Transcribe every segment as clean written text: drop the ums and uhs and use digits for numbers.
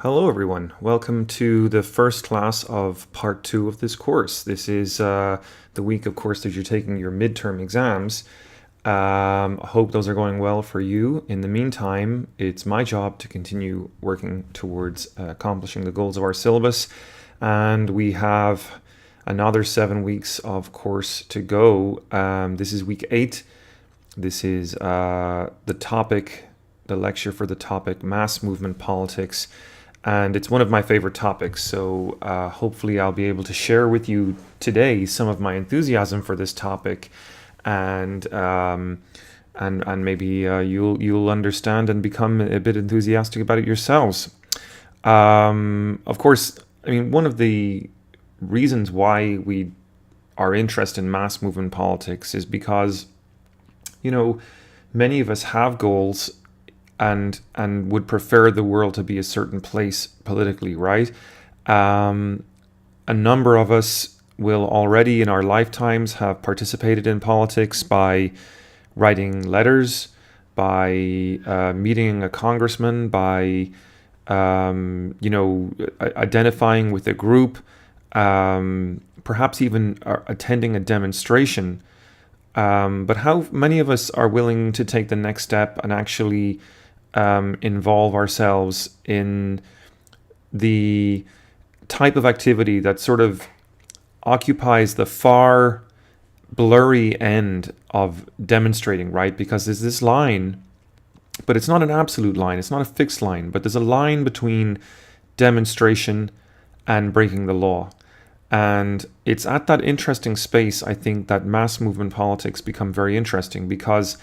Hello everyone, welcome to the first class of part 2 of this course. This is the week, of course, that you're taking your midterm exams. I hope those are going well for you. In the meantime, it's my job to continue working towards accomplishing the goals of our syllabus, and we have another 7 weeks of course to go. This is week 8. This is the lecture for the topic Mass Movement Politics. And it's one of my favorite topics, so hopefully I'll be able to share with you today some of my enthusiasm for this topic, and maybe you'll understand and become a bit enthusiastic about it yourselves. Of course, I mean, one of the reasons why we are interested in mass movement politics is because, many of us have goals and would prefer the world to be a certain place politically, right? A number of us will already in our lifetimes have participated in politics by writing letters, by meeting a congressman, by identifying with a group, perhaps even attending a demonstration. But how many of us are willing to take the next step and actually involve ourselves in the type of activity that sort of occupies the far blurry end of demonstrating, right? Because there's this line, but it's not an absolute line, it's not a fixed line, but there's a line between demonstration and breaking the law. And it's at that interesting space, I think, that mass movement politics become very interesting, because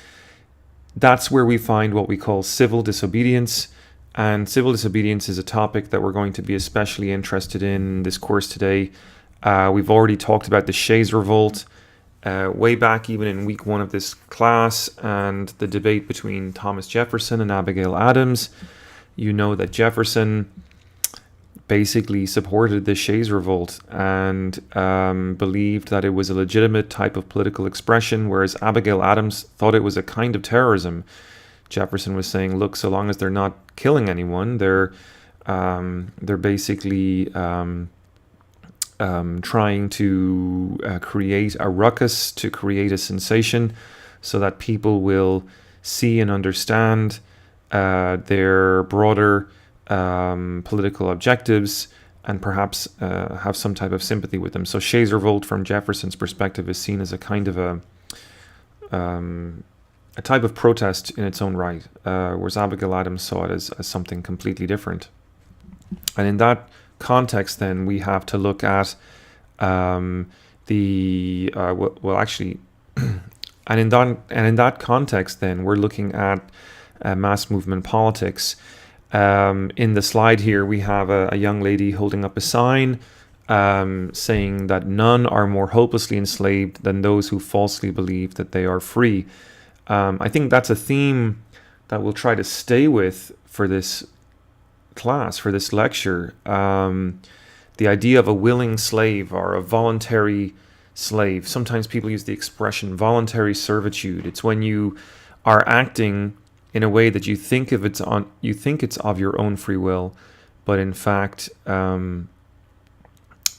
that's where we find what we call civil disobedience. And civil disobedience is a topic that we're going to be especially interested in this course today. We've already talked about the Shays Revolt way back even in week 1 of this class, and the debate between Thomas Jefferson and Abigail Adams. You know that Jefferson basically supported the Shays Revolt and believed that it was a legitimate type of political expression, whereas Abigail Adams thought it was a kind of terrorism. Jefferson was saying, look, so long as they're not killing anyone, they're basically trying to create a ruckus, to create a sensation, so that people will see and understand their broader political objectives and perhaps have some type of sympathy with them. So Shays Revolt, from Jefferson's perspective, is seen as a kind of a type of protest in its own right, whereas Abigail Adams saw it as something completely different. And in that context, then, we have to look at and in that context, then, we're looking at mass movement politics. In the slide here, we have a young lady holding up a sign saying that none are more hopelessly enslaved than those who falsely believe that they are free. I think that's a theme that we'll try to stay with for this class, for this lecture. The idea of a willing slave or a voluntary slave. Sometimes people use the expression voluntary servitude. It's when you are acting in a way that you think it's of your own free will, but in fact,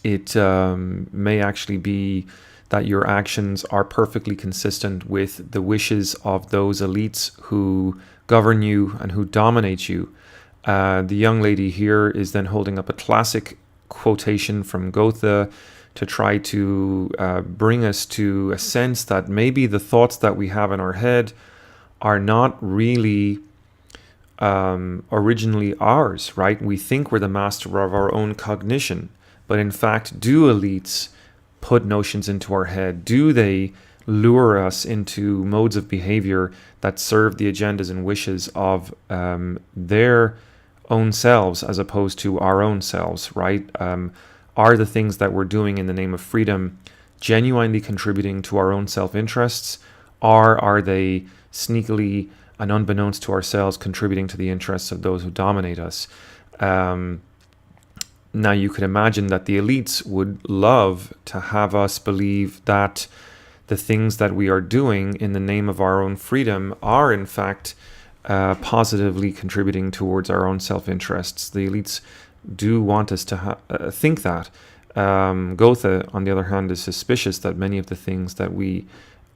it may actually be that your actions are perfectly consistent with the wishes of those elites who govern you and who dominate you. The young lady here is then holding up a classic quotation from Goethe to try to bring us to a sense that maybe the thoughts that we have in our head are not really originally ours, right? We think we're the master of our own cognition, but in fact, do elites put notions into our head? Do they lure us into modes of behavior that serve the agendas and wishes of their own selves as opposed to our own selves, right? Are the things that we're doing in the name of freedom genuinely contributing to our own self-interests, or are they sneakily and unbeknownst to ourselves contributing to the interests of those who dominate us? Now, you could imagine that the elites would love to have us believe that the things that we are doing in the name of our own freedom are in fact positively contributing towards our own self-interests. The elites do want us to think that. Gotha, on the other hand, is suspicious that many of the things that we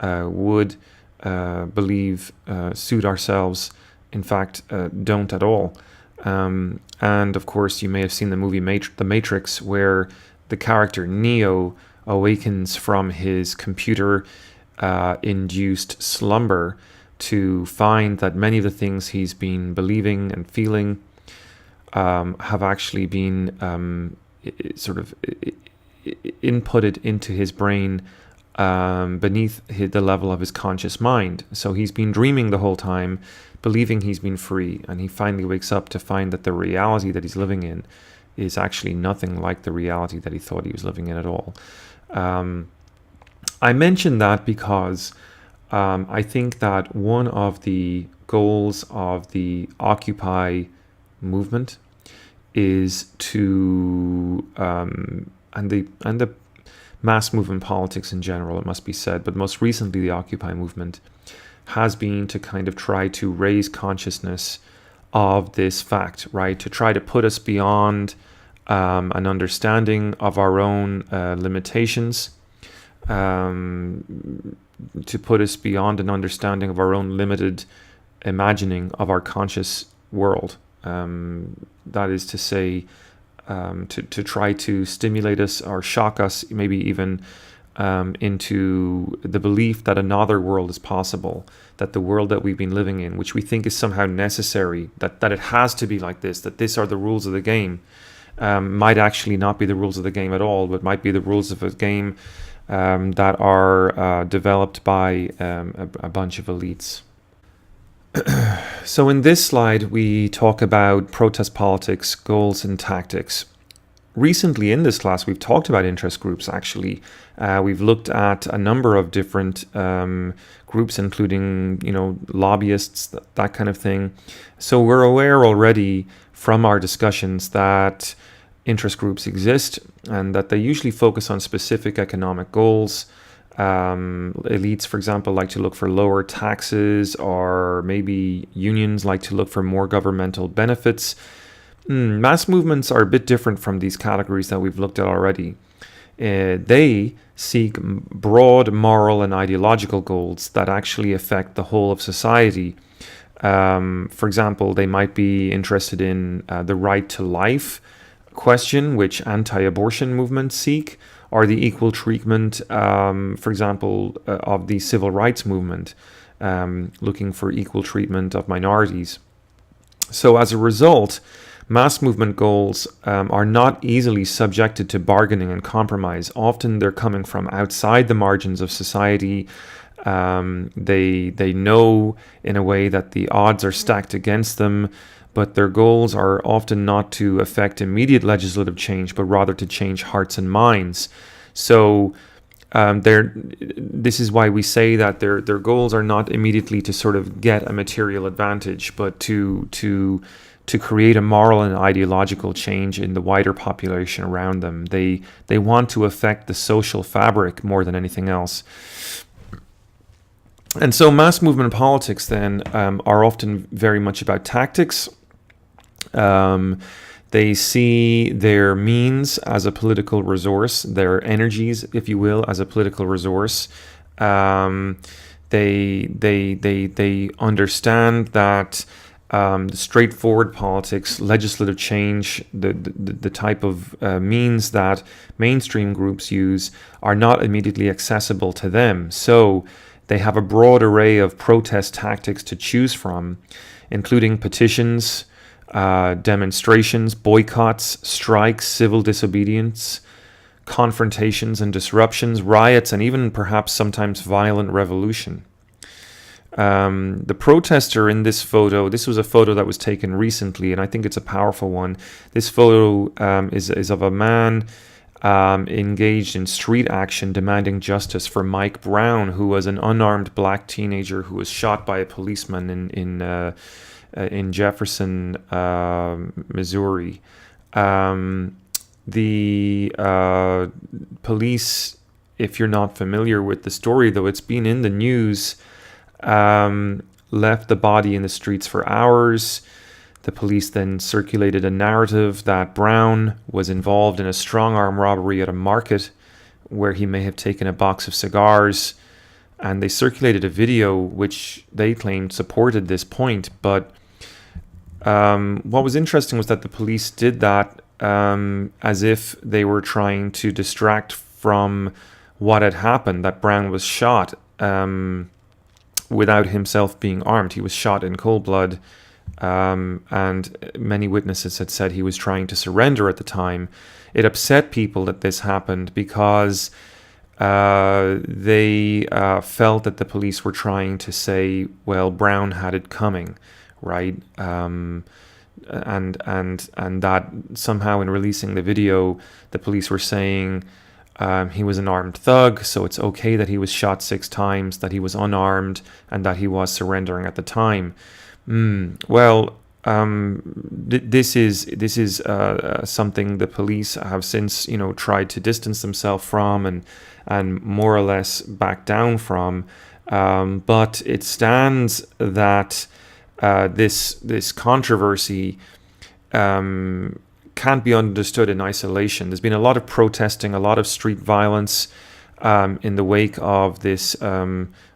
would believe suit ourselves, in fact, don't at all. And of course, you may have seen the movie The Matrix, where the character Neo awakens from his computer-induced slumber to find that many of the things he's been believing and feeling have actually been sort of inputted into his brain beneath the level of his conscious mind. So he's been dreaming the whole time, believing he's been free, and he finally wakes up to find that the reality that he's living in is actually nothing like the reality that he thought he was living in at all. I mention that because I think that one of the goals of the Occupy movement is to, and the mass movement politics in general, it must be said, but most recently the Occupy movement has been to kind of try to raise consciousness of this fact, right? To try to put us beyond an understanding of our own limitations, to put us beyond an understanding of our own limited imagining of our conscious world. That is to say, to try to stimulate us or shock us, maybe even into the belief that another world is possible, that the world that we've been living in, which we think is somehow necessary, that it has to be like this, that these are the rules of the game, might actually not be the rules of the game at all, but might be the rules of a game that are developed by a bunch of elites. So in this slide, we talk about protest politics, goals, and tactics. Recently in this class, we've talked about interest groups, actually. We've looked at a number of different groups, including, lobbyists, that kind of thing. So we're aware already from our discussions that interest groups exist and that they usually focus on specific economic goals. Elites, for example, like to look for lower taxes, or maybe unions like to look for more governmental benefits. Mass movements are a bit different from these categories that we've looked at already. They seek broad moral and ideological goals that actually affect the whole of society. For example, they might be interested in the right to life question, which anti-abortion movements seek, or the equal treatment, for example, of the civil rights movement, looking for equal treatment of minorities. So as a result, mass movement goals are not easily subjected to bargaining and compromise. Often they're coming from outside the margins of society. They know in a way that the odds are stacked against them, but their goals are often not to affect immediate legislative change, but rather to change hearts and minds. So this is why we say that their goals are not immediately to sort of get a material advantage, but to create a moral and ideological change in the wider population around them. They want to affect the social fabric more than anything else. And so mass movement politics then are often very much about tactics. They see their means as a political resource, their energies, if you will, as a political resource. They understand that straightforward politics, legislative change, the type of means that mainstream groups use are not immediately accessible to them. So they have a broad array of protest tactics to choose from, including petitions, demonstrations, boycotts, strikes, civil disobedience, confrontations and disruptions, riots, and even perhaps sometimes violent revolution. The protester in this photo, this was a photo that was taken recently, and I think it's a powerful one. This photo is of a man engaged in street action demanding justice for Mike Brown, who was an unarmed black teenager who was shot by a policeman in Jefferson, Missouri. The police, if you're not familiar with the story, though it's been in the news, left the body in the streets for hours. The police then circulated a narrative that Brown was involved in a strong-arm robbery at a market where he may have taken a box of cigars, and they circulated a video which they claimed supported this point. But what was interesting was that the police did that as if they were trying to distract from what had happened, that Brown was shot without himself being armed. He was shot in cold blood, and many witnesses had said he was trying to surrender at the time. It upset people that this happened because they felt that the police were trying to say, well, Brown had it coming, right? And that somehow in releasing the video, the police were saying he was an armed thug, so it's okay that he was shot 6 times, that he was unarmed, and that he was surrendering at the time. This is something the police have since tried to distance themselves from and more or less back down from. But it stands that this controversy can't be understood in isolation. There's been a lot of protesting, a lot of street violence in the wake of this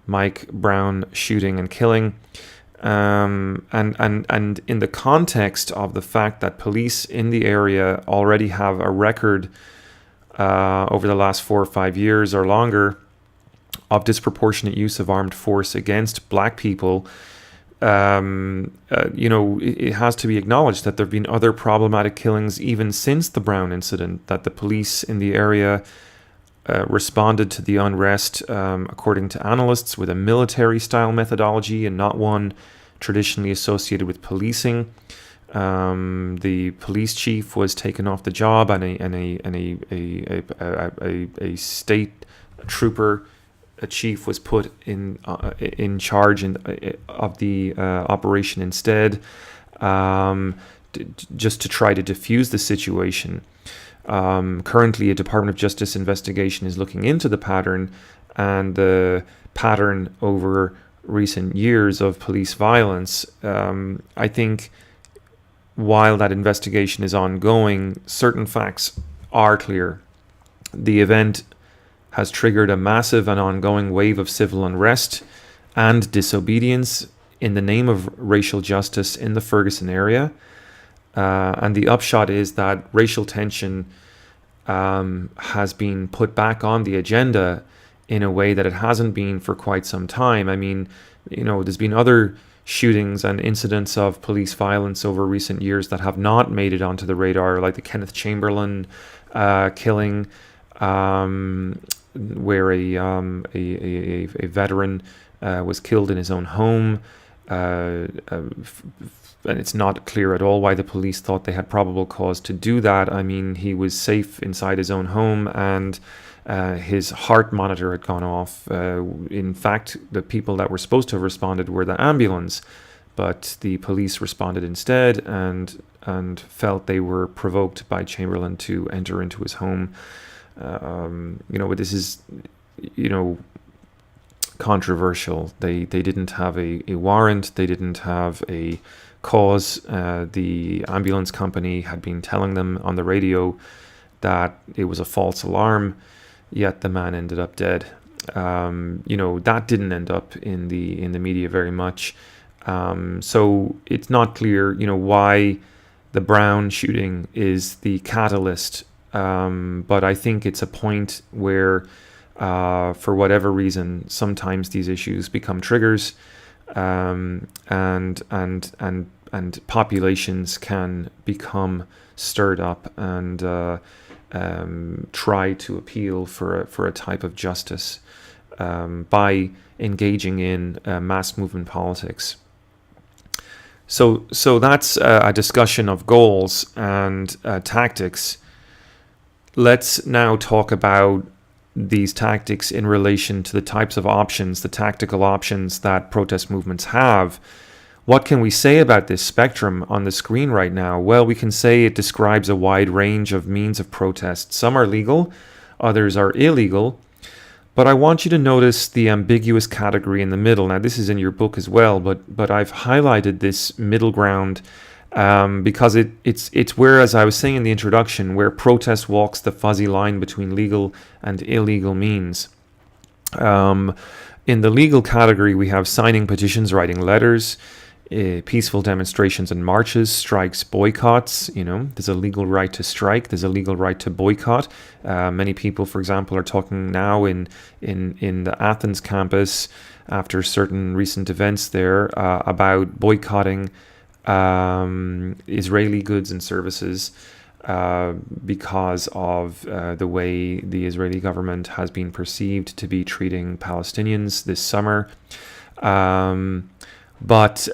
Mike Brown shooting and killing. And in the context of the fact that police in the area already have a record over the last 4 or 5 years or longer of disproportionate use of armed force against black people, it has to be acknowledged that there have been other problematic killings even since the Brown incident, that the police in the area responded to the unrest, according to analysts, with a military-style methodology and not one traditionally associated with policing. The police chief was taken off the job, and a state trooper, a chief, was put in charge of the operation instead, just to try to defuse the situation. Currently, a Department of Justice investigation is looking into the pattern, and the pattern over recent years of police violence. I think while that investigation is ongoing, certain facts are clear. The event has triggered a massive and ongoing wave of civil unrest and disobedience in the name of racial justice in the Ferguson area. And the upshot is that racial tension has been put back on the agenda in a way that it hasn't been for quite some time. I mean, there's been other shootings and incidents of police violence over recent years that have not made it onto the radar, like the Kenneth Chamberlain killing, where a veteran was killed in his own home. And it's not clear at all why the police thought they had probable cause to do that. I mean, he was safe inside his own home, and his heart monitor had gone off. In fact, the people that were supposed to have responded were the ambulance, but the police responded instead and felt they were provoked by Chamberlain to enter into his home. But this is, controversial. They didn't have a warrant. They didn't have a cause. The ambulance company had been telling them on the radio that it was a false alarm, yet the man ended up dead. That didn't end up in the media very much. So it's not clear, why the Brown shooting is the catalyst. But I think it's a point where, for whatever reason, sometimes these issues become triggers, and populations can become stirred up and try to appeal for a type of justice by engaging in mass movement politics. So that's a discussion of goals and tactics. Let's now talk about these tactics in relation to the types of options, the tactical options that protest movements have. What can we say about this spectrum on the screen right now? Well, we can say it describes a wide range of means of protest. Some are legal, others are illegal, But I want you to notice the ambiguous category in the middle. Now, this is in your book as well, but I've highlighted this middle ground because it's where, as I was saying in the introduction, where protest walks the fuzzy line between legal and illegal means. In the legal category, we have signing petitions, writing letters, peaceful demonstrations and marches, strikes, boycotts. There's a legal right to strike. There's a legal right to boycott. Many people, for example, are talking now in the Athens campus after certain recent events there about boycotting Israeli goods and services because of the way the Israeli government has been perceived to be treating Palestinians this summer. But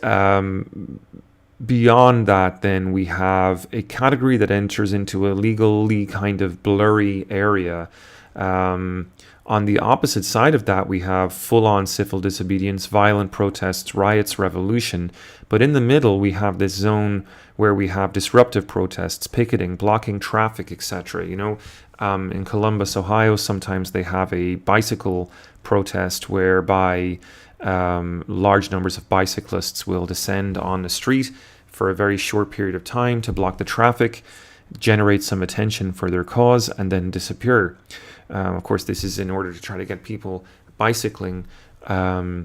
beyond that, then we have a category that enters into a legally kind of blurry area. On the opposite side of that, we have full-on civil disobedience, violent protests, riots, revolution. But in the middle, we have this zone where we have disruptive protests, picketing, blocking traffic, etc. In Columbus, Ohio, sometimes they have a bicycle protest whereby large numbers of bicyclists will descend on the street for a very short period of time to block the traffic, generate some attention for their cause, and then disappear. Of course, this is in order to try to get people bicycling a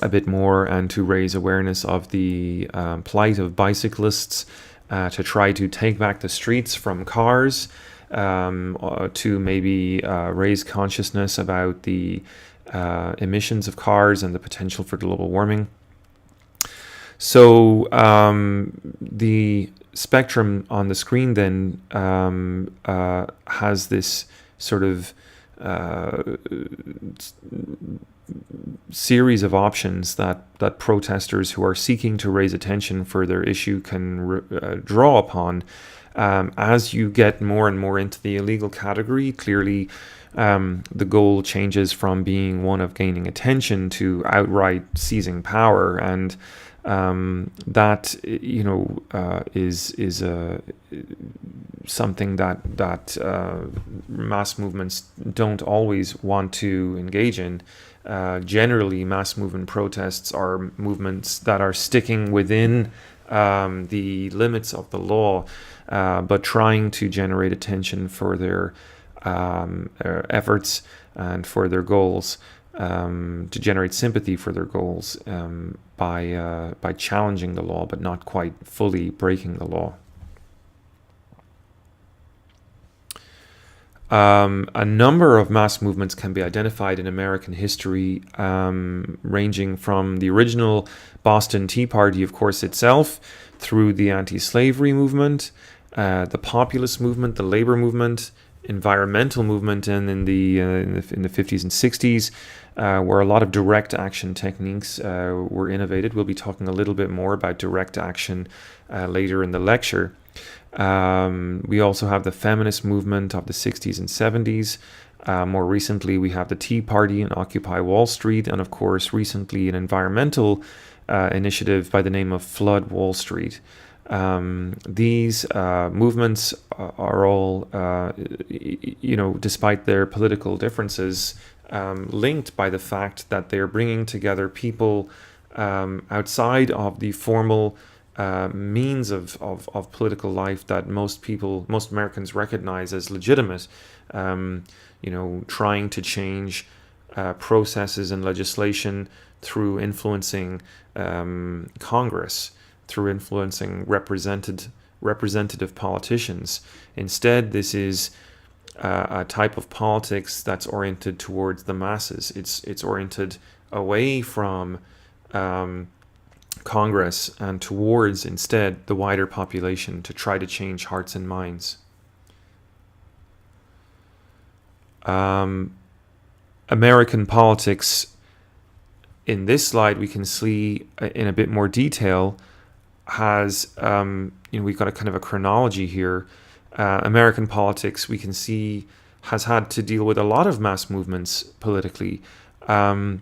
bit more and to raise awareness of the plight of bicyclists, to try to take back the streets from cars, to maybe raise consciousness about the emissions of cars and the potential for global warming. So the spectrum on the screen then has this sort of series of options that protesters who are seeking to raise attention for their issue can draw upon. As you get more and more into the illegal category, clearly the goal changes from being one of gaining attention to outright seizing power, and that is something that mass movements don't always want to engage in. Generally, mass movement protests are movements that are sticking within the limits of the law, but trying to generate attention for their efforts and for their goals, to generate sympathy for their goals by challenging the law, but not quite fully breaking the law. A number of mass movements can be identified in American history, ranging from the original Boston Tea Party, of course, itself, through the anti-slavery movement, the populist movement, the labor movement, environmental movement, and in the 50s and 60s, where a lot of direct action techniques were innovated. We'll be talking a little bit more about direct action later in the lecture. We also have the feminist movement of the 60s and 70s. More recently, we have the Tea Party and Occupy Wall Street, and of course, recently an environmental initiative by the name of Flood Wall Street. These movements are all, despite their political differences, linked by the fact that they're bringing together people outside of the formal means of political life that most Americans recognize as legitimate, trying to change processes and legislation through influencing Congress, through influencing representative politicians. Instead, this is a type of politics that's oriented towards the masses. It's oriented away from Congress and towards, instead, the wider population to try to change hearts and minds. American politics, in this slide, we can see in a bit more detail, has, we've got a kind of a chronology here. American politics, we can see, has had to deal with a lot of mass movements politically. And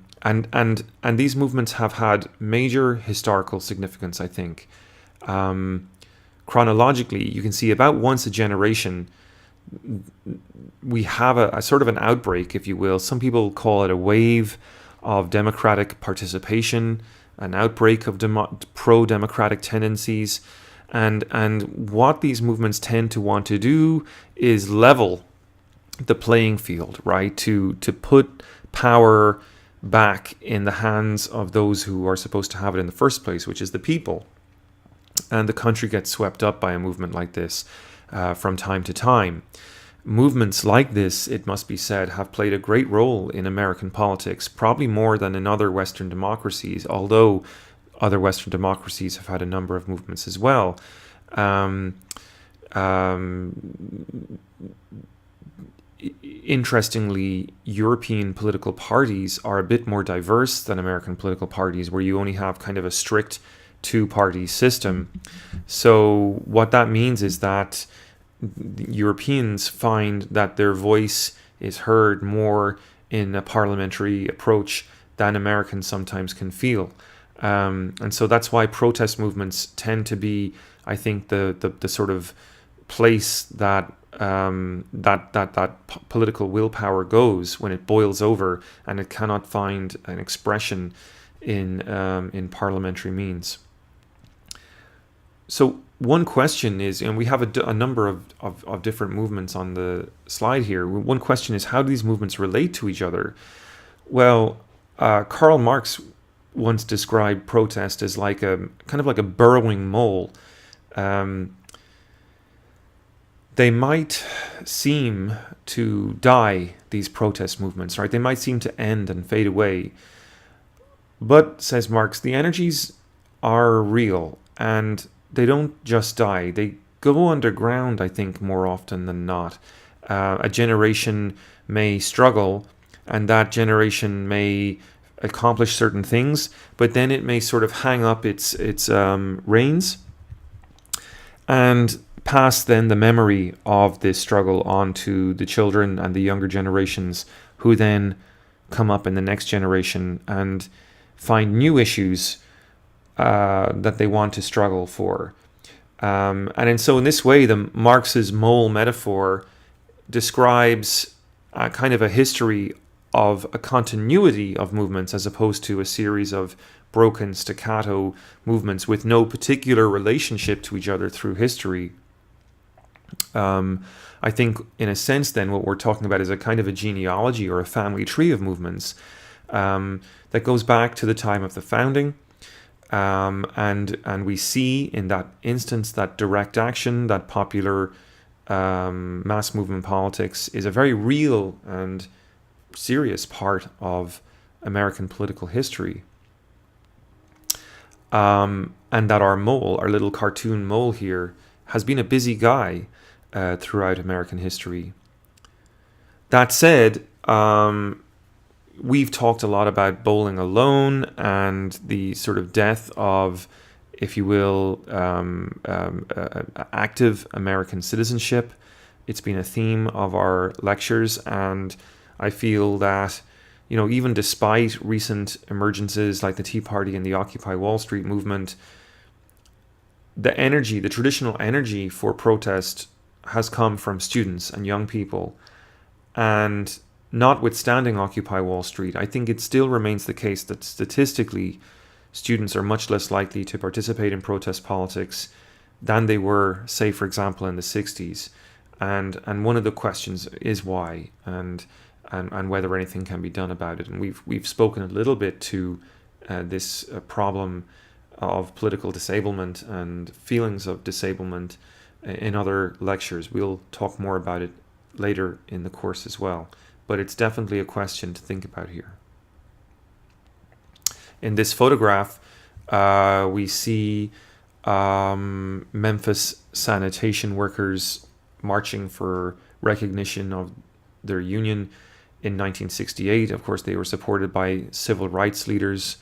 these movements have had major historical significance, I think. Chronologically, you can see about once a generation, we have a sort of an outbreak, if you will. Some people call it a wave of democratic participation, an outbreak of pro-democratic tendencies. And what these movements tend to want to do is level the playing field, right? To put power back in the hands of those who are supposed to have it in the first place, which is the people. And the country gets swept up by a movement like this from time to time. Movements like this, it must be said, have played a great role in American politics, probably more than in other Western democracies, although other Western democracies have had a number of movements as well. Interestingly, European political parties are a bit more diverse than American political parties, where you only have kind of a strict two-party system. So what that means is that Europeans find that their voice is heard more in a parliamentary approach than Americans sometimes can feel. And so that's why protest movements tend to be, I think, the sort of place that that political willpower goes when it boils over and it cannot find an expression in parliamentary means. So one question is, and we have a number of different movements on the slide here. One question is, how do these movements relate to each other? Well, Karl Marx once described protest as like a kind of like a burrowing mole. They might seem to die, these protest movements, right? They might seem to end and fade away. But, says Marx, the energies are real, and they don't just die. They go underground, I think, more often than not. A generation may struggle, and that generation may accomplish certain things, but then it may sort of hang up its reins and pass then the memory of this struggle on to the children and the younger generations, who then come up in the next generation and find new issues that they want to struggle for. And so in this way, the Marx's mole metaphor describes kind of a history of a continuity of movements as opposed to a series of broken staccato movements with no particular relationship to each other through history. I think, in a sense, then, what we're talking about is a kind of a genealogy or a family tree of movements that goes back to the time of the founding. And we see in that instance that direct action, that popular mass movement politics, is a very real and serious part of American political history. And that our mole, our little cartoon mole here, has been a busy guy throughout American history. That said, we've talked a lot about bowling alone and the sort of death of, if you will, active American citizenship. It's been a theme of our lectures, and I feel that, you know, even despite recent emergences like the Tea Party and the Occupy Wall Street movement, the energy, the traditional energy for protest has come from students and young people. And notwithstanding Occupy Wall Street, I think it still remains the case that statistically students are much less likely to participate in protest politics than they were, say, for example, in the 60s. And one of the questions is why, and whether anything can be done about it. And we've spoken a little bit to this problem of political disablement and feelings of disablement in other lectures. We'll talk more about it later in the course as well. But it's definitely a question to think about here. In this photograph, we see Memphis sanitation workers marching for recognition of their union in 1968. Of course, they were supported by civil rights leaders.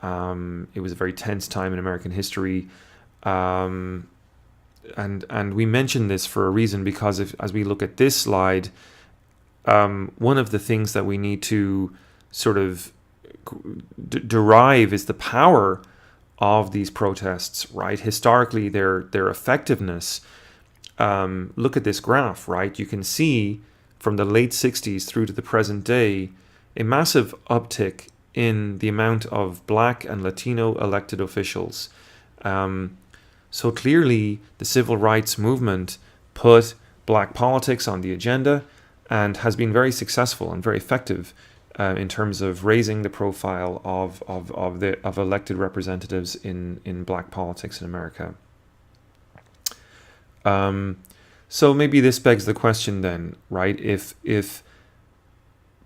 It was a very tense time in American history. And we mention this for a reason, because as we look at this slide, one of the things that we need to sort of derive is the power of these protests, right? Historically, their effectiveness look at this graph, right? You can see from the late 60s through to the present day a massive uptick in the amount of Black and Latino elected officials. So clearly, the civil rights movement put Black politics on the agenda and has been very successful and very effective in terms of raising the profile of elected representatives in Black politics in America. So maybe this begs the question then, right? If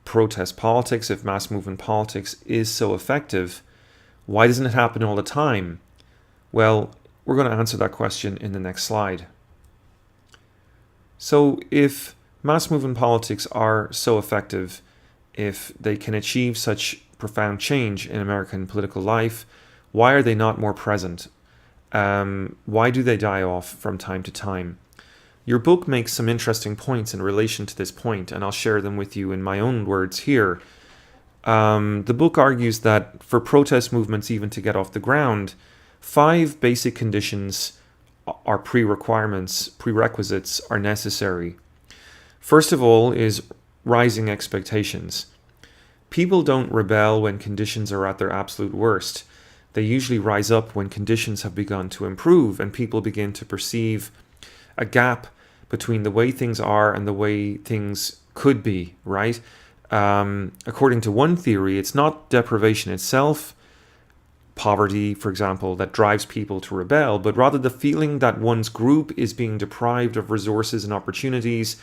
protest politics, if mass movement politics is so effective, why doesn't it happen all the time? Well, we're going to answer that question in the next slide. So if mass movement politics are so effective, if they can achieve such profound change in American political life, why are they not more present? Why do they die off from time to time? Your book makes some interesting points in relation to this point, and I'll share them with you in my own words here. The book argues that for protest movements even to get off the ground, 5 basic conditions are prerequisites are necessary. First of all is rising expectations. People don't rebel when conditions are at their absolute worst. They usually rise up when conditions have begun to improve and people begin to perceive a gap between the way things are and the way things could be, right? According to one theory, it's not deprivation itself, poverty, for example, that drives people to rebel, but rather the feeling that one's group is being deprived of resources and opportunities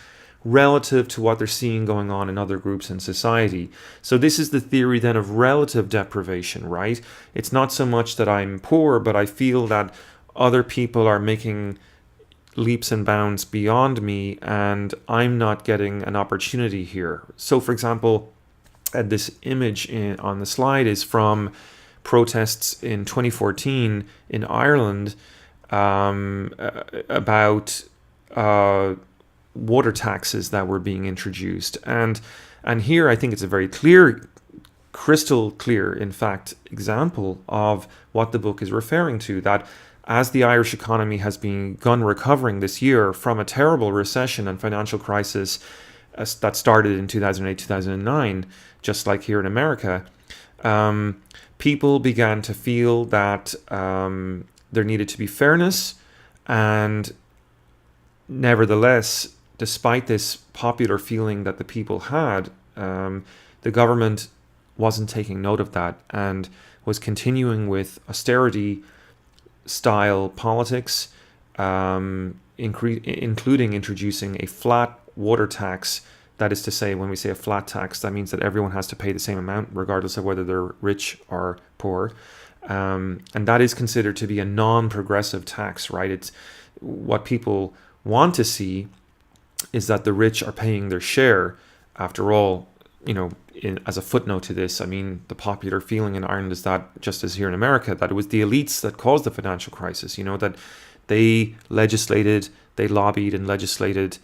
relative to what they're seeing going on in other groups in society. So this is the theory then of relative deprivation, right? It's not so much that I'm poor, but I feel that other people are making leaps and bounds beyond me and I'm not getting an opportunity here. So for example, this image on the slide is from protests in 2014 in Ireland about water taxes that were being introduced. And here I think it's a very clear, crystal clear, in fact, example of what the book is referring to, that as the Irish economy has begun recovering this year from a terrible recession and financial crisis that started in 2008, 2009, just like here in America, people began to feel that there needed to be fairness, and nevertheless, despite this popular feeling that the people had, the government wasn't taking note of that and was continuing with austerity style politics, including introducing a flat water tax. That is to say, when we say a flat tax, that means that everyone has to pay the same amount, regardless of whether they're rich or poor. And that is considered to be a non-progressive tax, right? It's what people want to see is that the rich are paying their share. After all, as a footnote to this, I mean, the popular feeling in Ireland is that, just as here in America, that it was the elites that caused the financial crisis, that they legislated, they lobbied and legislated,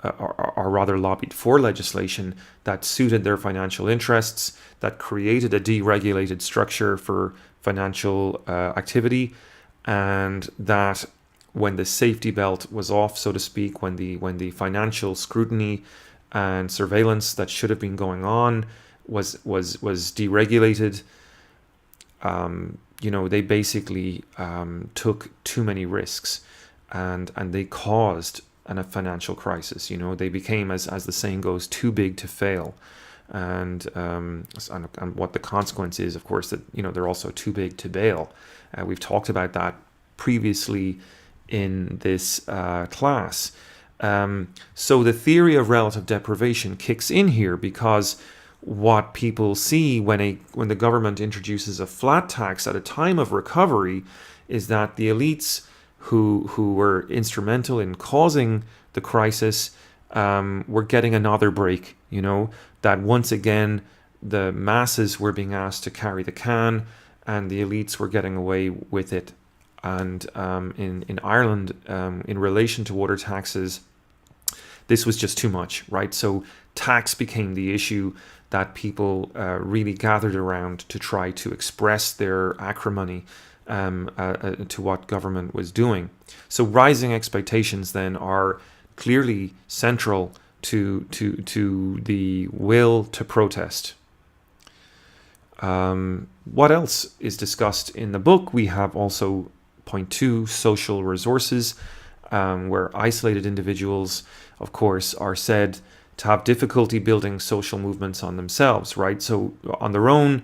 or rather lobbied for legislation that suited their financial interests, that created a deregulated structure for financial activity, and that when the safety belt was off, so to speak, when the financial scrutiny and surveillance that should have been going on was deregulated, they basically took too many risks, and they caused a financial crisis. They became, as the saying goes, too big to fail, and what the consequence is, of course, that they're also too big to bail. We've talked about that previously in this class. So the theory of relative deprivation kicks in here, because what people see when the government introduces a flat tax at a time of recovery is that the elites who were instrumental in causing the crisis were getting another break, that once again the masses were being asked to carry the can and the elites were getting away with it. And in Ireland, in relation to water taxes, this was just too much, right? So tax became the issue that people really gathered around to try to express their acrimony to what government was doing. So rising expectations then are clearly central to the will to protest. What else is discussed in the book? We have also point 2, social resources, where isolated individuals, of course, are said to have difficulty building social movements on themselves, right? So on their own,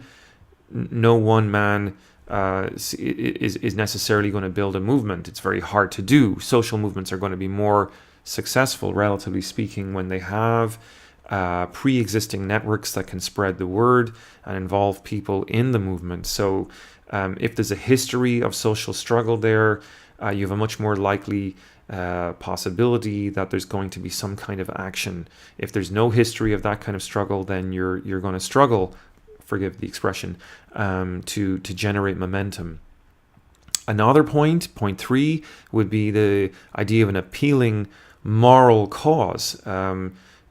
no one man is necessarily going to build a movement. It's very hard to do. Social movements are going to be more successful, relatively speaking, when they have pre-existing networks that can spread the word and involve people in the movement. So if there's a history of social struggle there, you have a much more likely possibility that there's going to be some kind of action. If there's no history of that kind of struggle, then you're going to struggle, forgive the expression, to generate momentum. Another point 3, would be the idea of an appealing moral cause.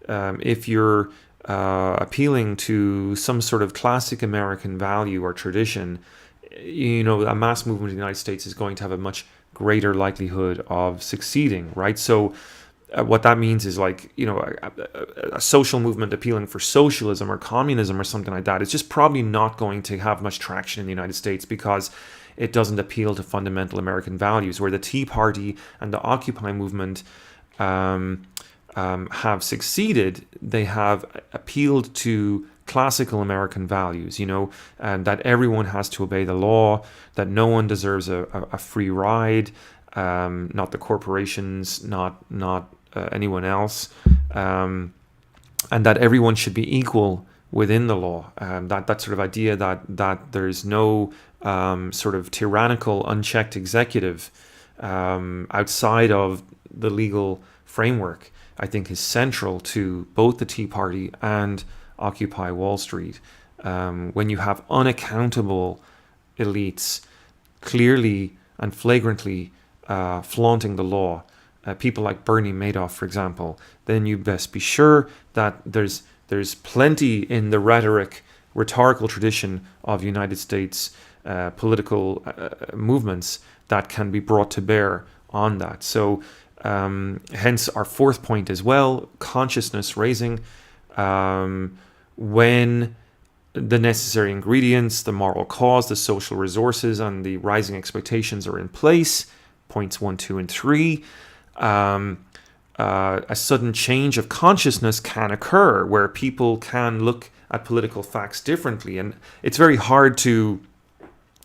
If you're appealing to some sort of classic American value or tradition, a mass movement in the United States is going to have a much greater likelihood of succeeding, right? So what that means is a social movement appealing for socialism or communism or something like that is just probably not going to have much traction in the United States because it doesn't appeal to fundamental American values. Where the Tea Party and the Occupy movement have succeeded, they have appealed to classical American values, and that everyone has to obey the law, that no one deserves a free ride, not the corporations, not anyone else, and that everyone should be equal within the law. That sort of idea that there's no sort of tyrannical, unchecked executive outside of the legal framework, I think is central to both the Tea Party and Occupy Wall Street. When you have unaccountable elites clearly and flagrantly flaunting the law, people like Bernie Madoff, for example, then you best be sure that there's plenty in the rhetorical tradition of United States political movements that can be brought to bear on that. So hence our 4th point as well, consciousness raising. When the necessary ingredients, the moral cause, the social resources, and the rising expectations are in place, points 1, 2, and 3, a sudden change of consciousness can occur where people can look at political facts differently. And it's very hard to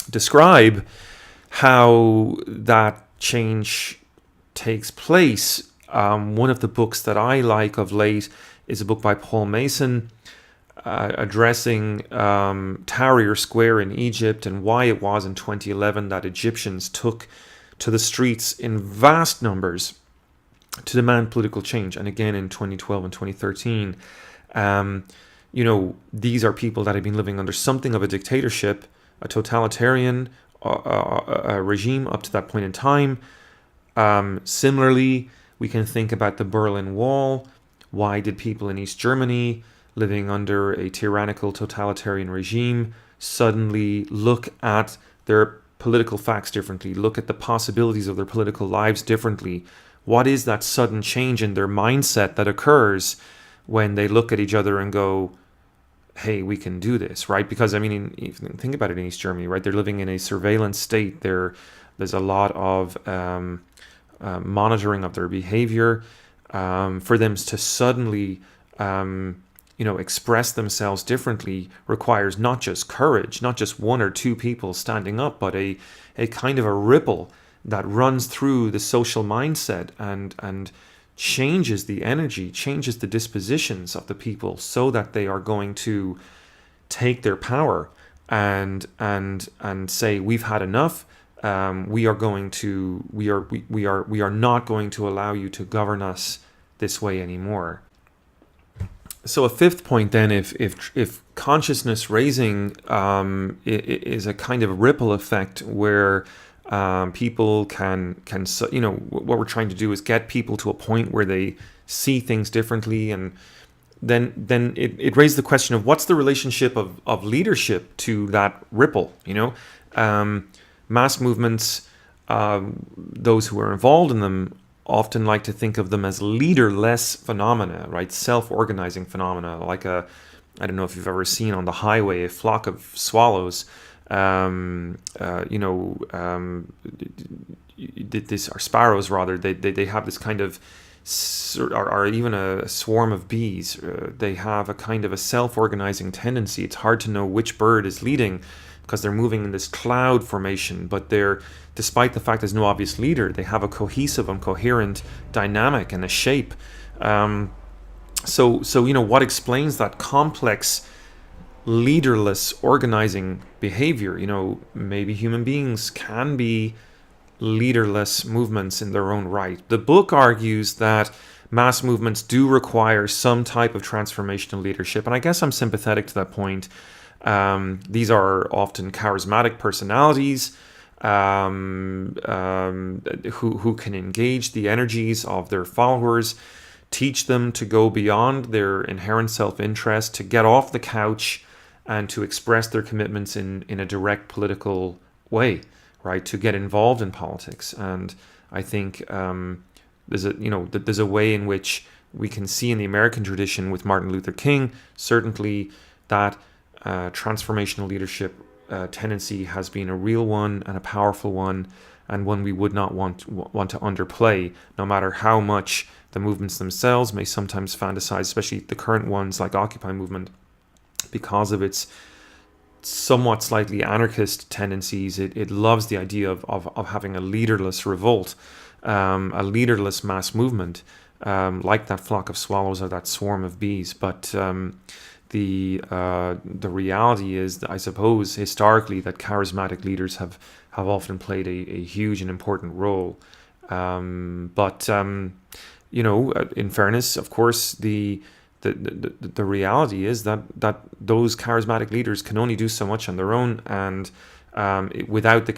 describe how that change takes place. One of the books that I like of late is a book by Paul Mason addressing Tahrir Square in Egypt and why it was in 2011 that Egyptians took to the streets in vast numbers to demand political change. And again in 2012 and 2013. These are people that have been living under something of a dictatorship, a totalitarian regime up to that point in time. Similarly, we can think about the Berlin Wall. Why did people in East Germany, living under a tyrannical totalitarian regime, suddenly look at their political facts differently, look at the possibilities of their political lives differently? What is that sudden change in their mindset that occurs when they look at each other and go, hey, we can do this, right? Because, think about it in East Germany, right? They're living in a surveillance state. There's a lot of monitoring of their behavior. For them to suddenly, express themselves differently requires not just courage, not just one or two people standing up, but a kind of a ripple that runs through the social mindset and changes the energy, changes the dispositions of the people so that they are going to take their power and say, we've had enough. We are not going to allow you to govern us this way anymore. So a 5th point then, if consciousness raising is a kind of ripple effect where people can what we're trying to do is get people to a point where they see things differently, and then it raised the question of what's the relationship of leadership to that ripple. mass movements, those who are involved in them often like to think of them as leaderless phenomena, right? Self-organizing phenomena, like I don't know if you've ever seen on the highway a flock of swallows, this are sparrows rather. They have this kind of, or even a swarm of bees. They have a kind of a self-organizing tendency. It's hard to know which bird is leading because they're moving in this cloud formation, but despite the fact there's no obvious leader, they have a cohesive and coherent dynamic and a shape. So what explains that complex leaderless organizing behavior? Maybe human beings can be leaderless movements in their own right. The book argues that mass movements do require some type of transformational leadership, and I guess I'm sympathetic to that point. These are often charismatic personalities who can engage the energies of their followers, teach them to go beyond their inherent self-interest, to get off the couch and to express their commitments in a direct political way, right? To get involved in politics. And I think there's a way in which we can see in the American tradition with Martin Luther King, certainly that transformational leadership tendency has been a real one and a powerful one, and one we would not want to underplay, no matter how much the movements themselves may sometimes fantasize, especially the current ones like Occupy movement, because of its somewhat slightly anarchist tendencies. It loves the idea of having a leaderless revolt, a leaderless mass movement, like that flock of swallows or that swarm of bees. But the reality is, I suppose, historically, that charismatic leaders have often played a huge and important role. But in fairness, of course, the reality is that those charismatic leaders can only do so much on their own, and without the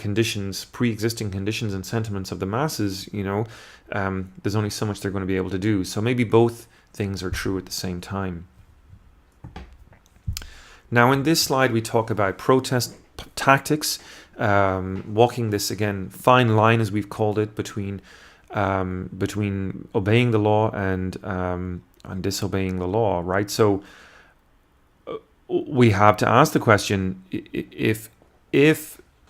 pre-existing conditions and sentiments of the masses, there's only so much they're going to be able to do. So maybe both things are true at the same time. Now, in this slide, we talk about protest tactics, walking this, again, fine line, as we've called it, between obeying the law and disobeying the law, right? So we have to ask the question, if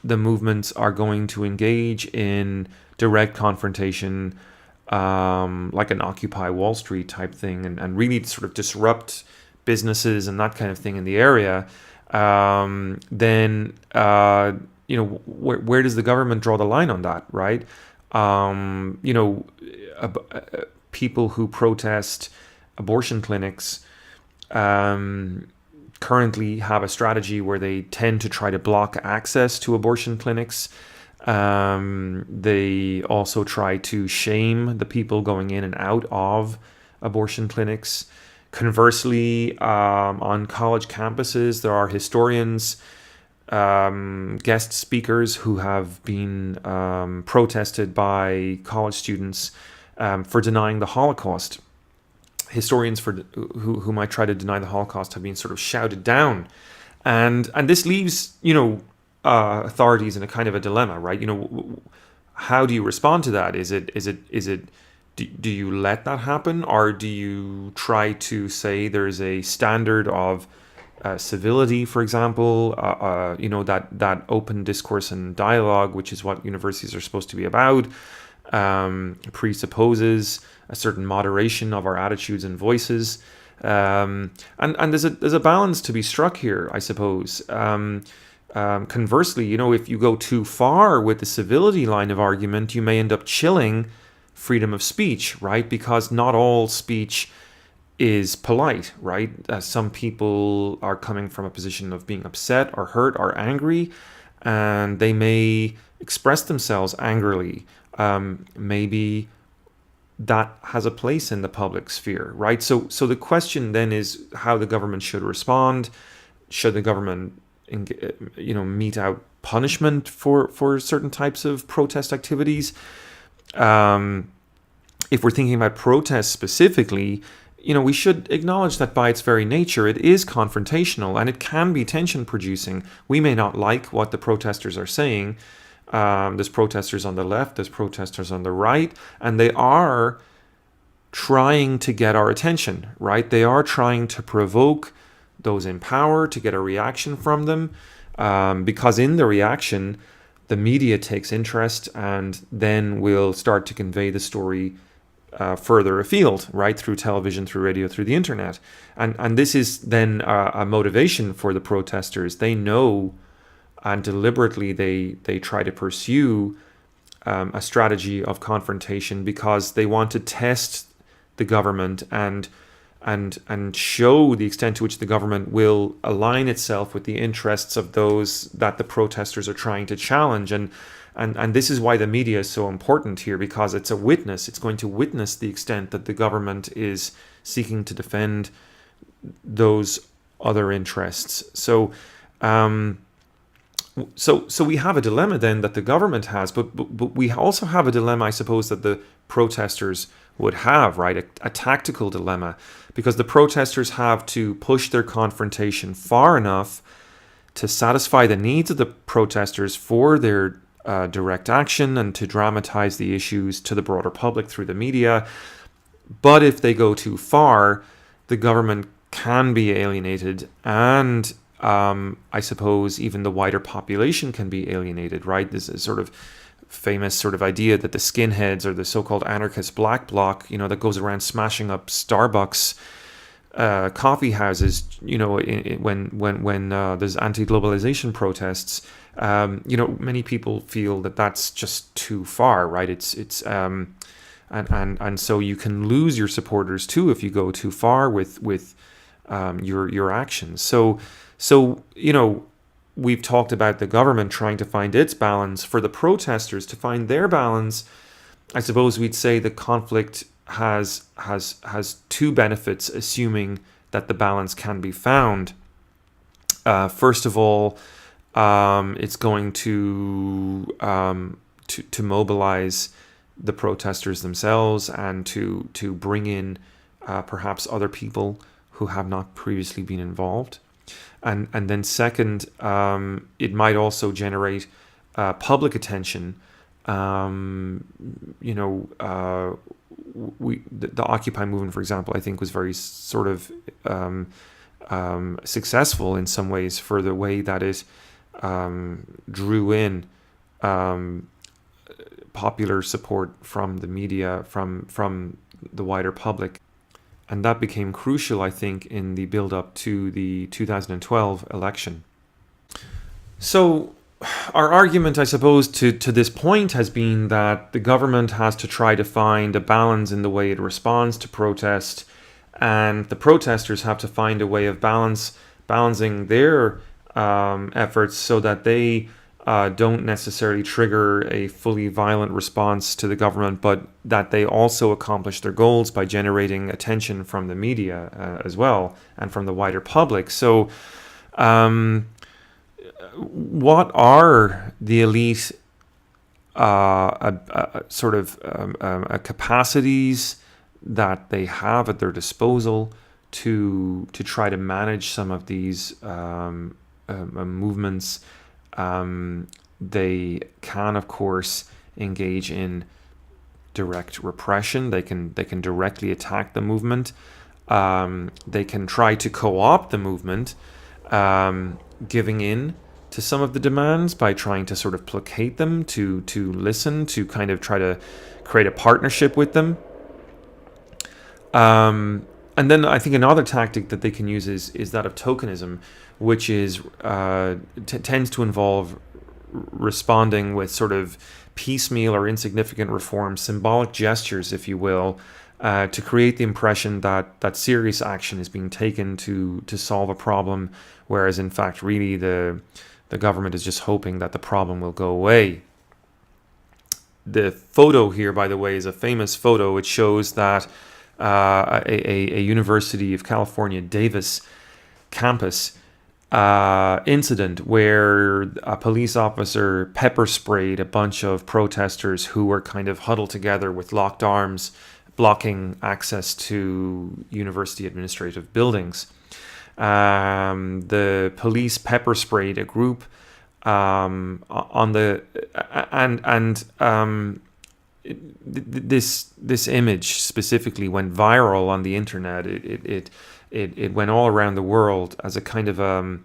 the movements are going to engage in direct confrontation, like an Occupy Wall Street type thing, and really sort of disrupt businesses and that kind of thing in the area, then where does the government draw the line on that, right? People who protest abortion clinics currently have a strategy where they tend to try to block access to abortion clinics. They also try to shame the people going in and out of abortion clinics. Conversely, on college campuses, there are historians, guest speakers who have been protested by college students for denying the Holocaust. Historians who might try to deny the Holocaust have been sort of shouted down, and this leaves authorities in a kind of a dilemma, right? How do you respond to that? Do you let that happen, or do you try to say there's a standard of civility, for example, that open discourse and dialogue, which is what universities are supposed to be about, presupposes a certain moderation of our attitudes and voices, and there's a balance to be struck here, I suppose. Conversely, if you go too far with the civility line of argument, you may end up chilling freedom of speech, right? Because not all speech is polite, right? Some people are coming from a position of being upset or hurt or angry, and they may express themselves angrily. Maybe that has a place in the public sphere, right? So the question then is how the government should respond. Should the government, mete out punishment for certain types of protest activities? If we're thinking about protests specifically, we should acknowledge that by its very nature, it is confrontational and it can be tension producing. We may not like what the protesters are saying, There's protesters on the left, there's protesters on the right, and they are trying to get our attention, right? They are trying to provoke those in power to get a reaction from them, because in the reaction, the media takes interest and then will start to convey the story further afield, right? Through television, through radio, through the internet. And this is then a motivation for the protesters. They know, and deliberately they try to pursue a strategy of confrontation because they want to test the government and show the extent to which the government will align itself with the interests of those that the protesters are trying to challenge. And this is why the media is so important here, because it's a witness. It's going to witness the extent that the government is seeking to defend those other interests. So we have a dilemma then that the government has, but we also have a dilemma, I suppose, that the protesters would have, right? A tactical dilemma, because the protesters have to push their confrontation far enough to satisfy the needs of the protesters for their direct action and to dramatize the issues to the broader public through the media. But if they go too far, the government can be alienated, and I suppose even the wider population can be alienated, right? This is sort of famous sort of idea that the skinheads or the so-called anarchist black bloc, that goes around smashing up Starbucks coffee houses, when there's anti-globalization protests, many people feel that that's just too far, right? And so you can lose your supporters too if you go too far with your actions. So we've talked about the government trying to find its balance. For the protesters to find their balance, I suppose we'd say the conflict has two benefits, assuming that the balance can be found. First of all, it's going to mobilize the protesters themselves and to bring in perhaps other people who have not previously been involved. And then second, it might also generate public attention. The Occupy movement, for example, I think was very sort of successful in some ways for the way that it drew in popular support from the media, from the wider public. And that became crucial, I think, in the build-up to the 2012 election. So our argument, I suppose, to this point has been that the government has to try to find a balance in the way it responds to protest, and the protesters have to find a way of balancing their efforts so that they don't necessarily trigger a fully violent response to the government, but that they also accomplish their goals by generating attention from the media as well and from the wider public. So what are the elite capacities that they have at their disposal to try to manage some of these movements? They can, of course, engage in direct repression. They can directly attack the movement. They can try to co-opt the movement, giving in to some of the demands by trying to sort of placate them, to listen, to kind of try to create a partnership with them. And then I think another tactic that they can use is that of tokenism, which is tends to involve responding with sort of piecemeal or insignificant reforms, symbolic gestures, if you will, to create the impression that serious action is being taken to solve a problem, whereas in fact really the government is just hoping that the problem will go away. The photo here, by the way, is a famous photo. It shows that a University of California, Davis campus incident where a police officer pepper sprayed a bunch of protesters who were kind of huddled together with locked arms, blocking access to university administrative buildings. The police pepper sprayed a group on the and this image specifically went viral on the internet. It went all around the world as a kind of a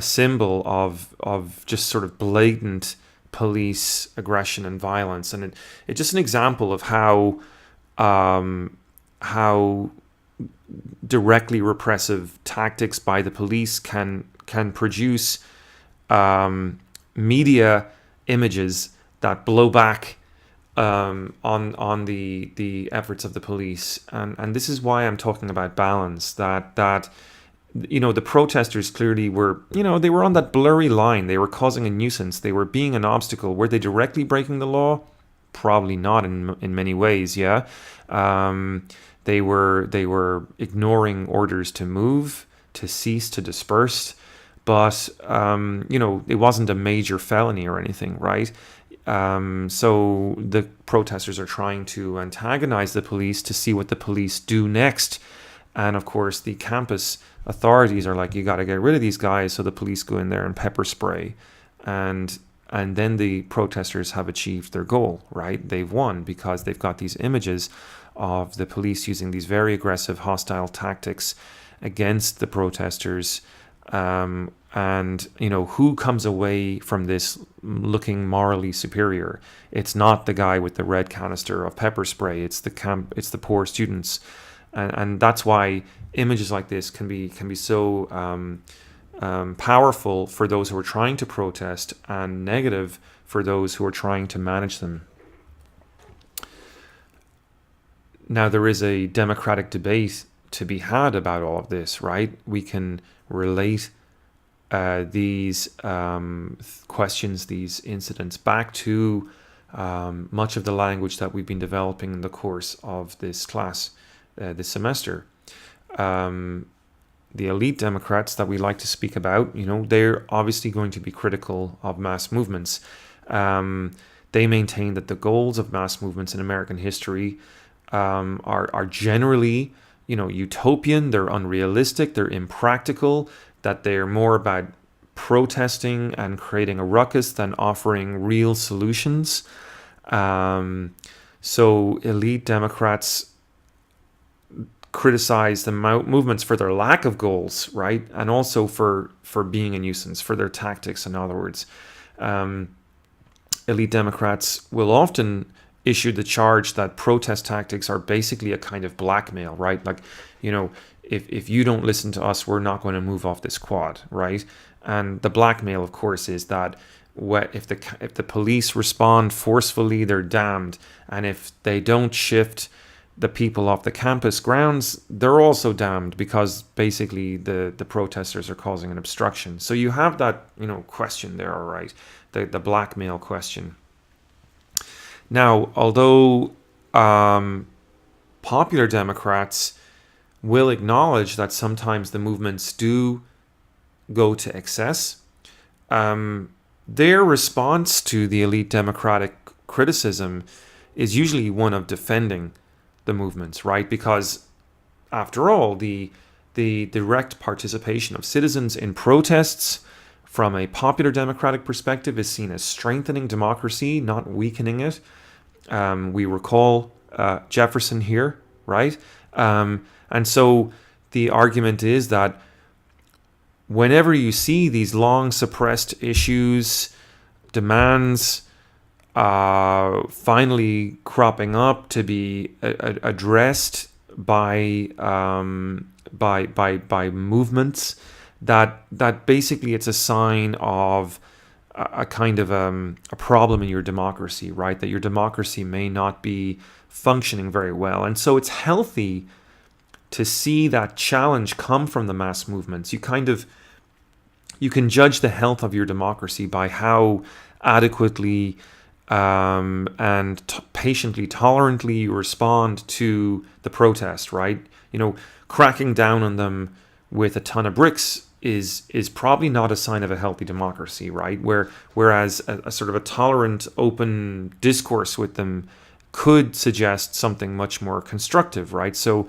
symbol of just sort of blatant police aggression and violence, and it's just an example of how directly repressive tactics by the police can produce media images that blow back on the efforts of the police, and this is why I'm talking about balance. That the protesters clearly were, they were on that blurry line. They were causing a nuisance. They were being an obstacle. Were they directly breaking the law? Probably not in many ways. Yeah, they were ignoring orders to move, to cease, to disperse, but it wasn't a major felony or anything, right? So the protesters are trying to antagonize the police to see what the police do next. And of course, the campus authorities are like, you got to get rid of these guys. So the police go in there and pepper spray. And then the protesters have achieved their goal, right? They've won because they've got these images of the police using these very aggressive, hostile tactics against the protesters. And who comes away from this looking morally superior? It's not the guy with the red canister of pepper spray. It's the poor students. And that's why images like this can be so powerful for those who are trying to protest, and negative for those who are trying to manage them. Now, there is a democratic debate to be had about all of this, right? We can relate these questions, these incidents, back to much of the language that we've been developing in the course of this class this semester. The elite Democrats that we like to speak about, they're obviously going to be critical of mass movements. They maintain that the goals of mass movements in American history are generally, utopian, they're unrealistic, they're impractical, that they're more about protesting and creating a ruckus than offering real solutions. So elite Democrats criticize the movements for their lack of goals, right? And also for being a nuisance, for their tactics, in other words. Elite Democrats will often issue the charge that protest tactics are basically a kind of blackmail, right? Like, if you don't listen to us, we're not going to move off this quad, right? And the blackmail, of course, is that if the police respond forcefully, they're damned. And if they don't shift the people off the campus grounds, they're also damned, because basically the protesters are causing an obstruction. So you have that, question there, all right? The blackmail question. Now, although popular Democrats will acknowledge that sometimes the movements do go to excess, their response to the elite Democratic criticism is usually one of defending the movements, right? Because after all, the direct participation of citizens in protests from a popular Democratic perspective is seen as strengthening democracy, not weakening it. We recall Jefferson here, right? And so the argument is that whenever you see these long suppressed issues, demands finally cropping up to be addressed by movements, that basically it's a sign of a kind of a problem in your democracy, right? That your democracy may not be functioning very well. And so it's healthy to see that challenge come from the mass movements. You can judge the health of your democracy by how adequately and patiently, tolerantly you respond to the protest, right? Cracking down on them with a ton of bricks is probably not a sign of a healthy democracy, right? Whereas a sort of a tolerant, open discourse with them could suggest something much more constructive, right? So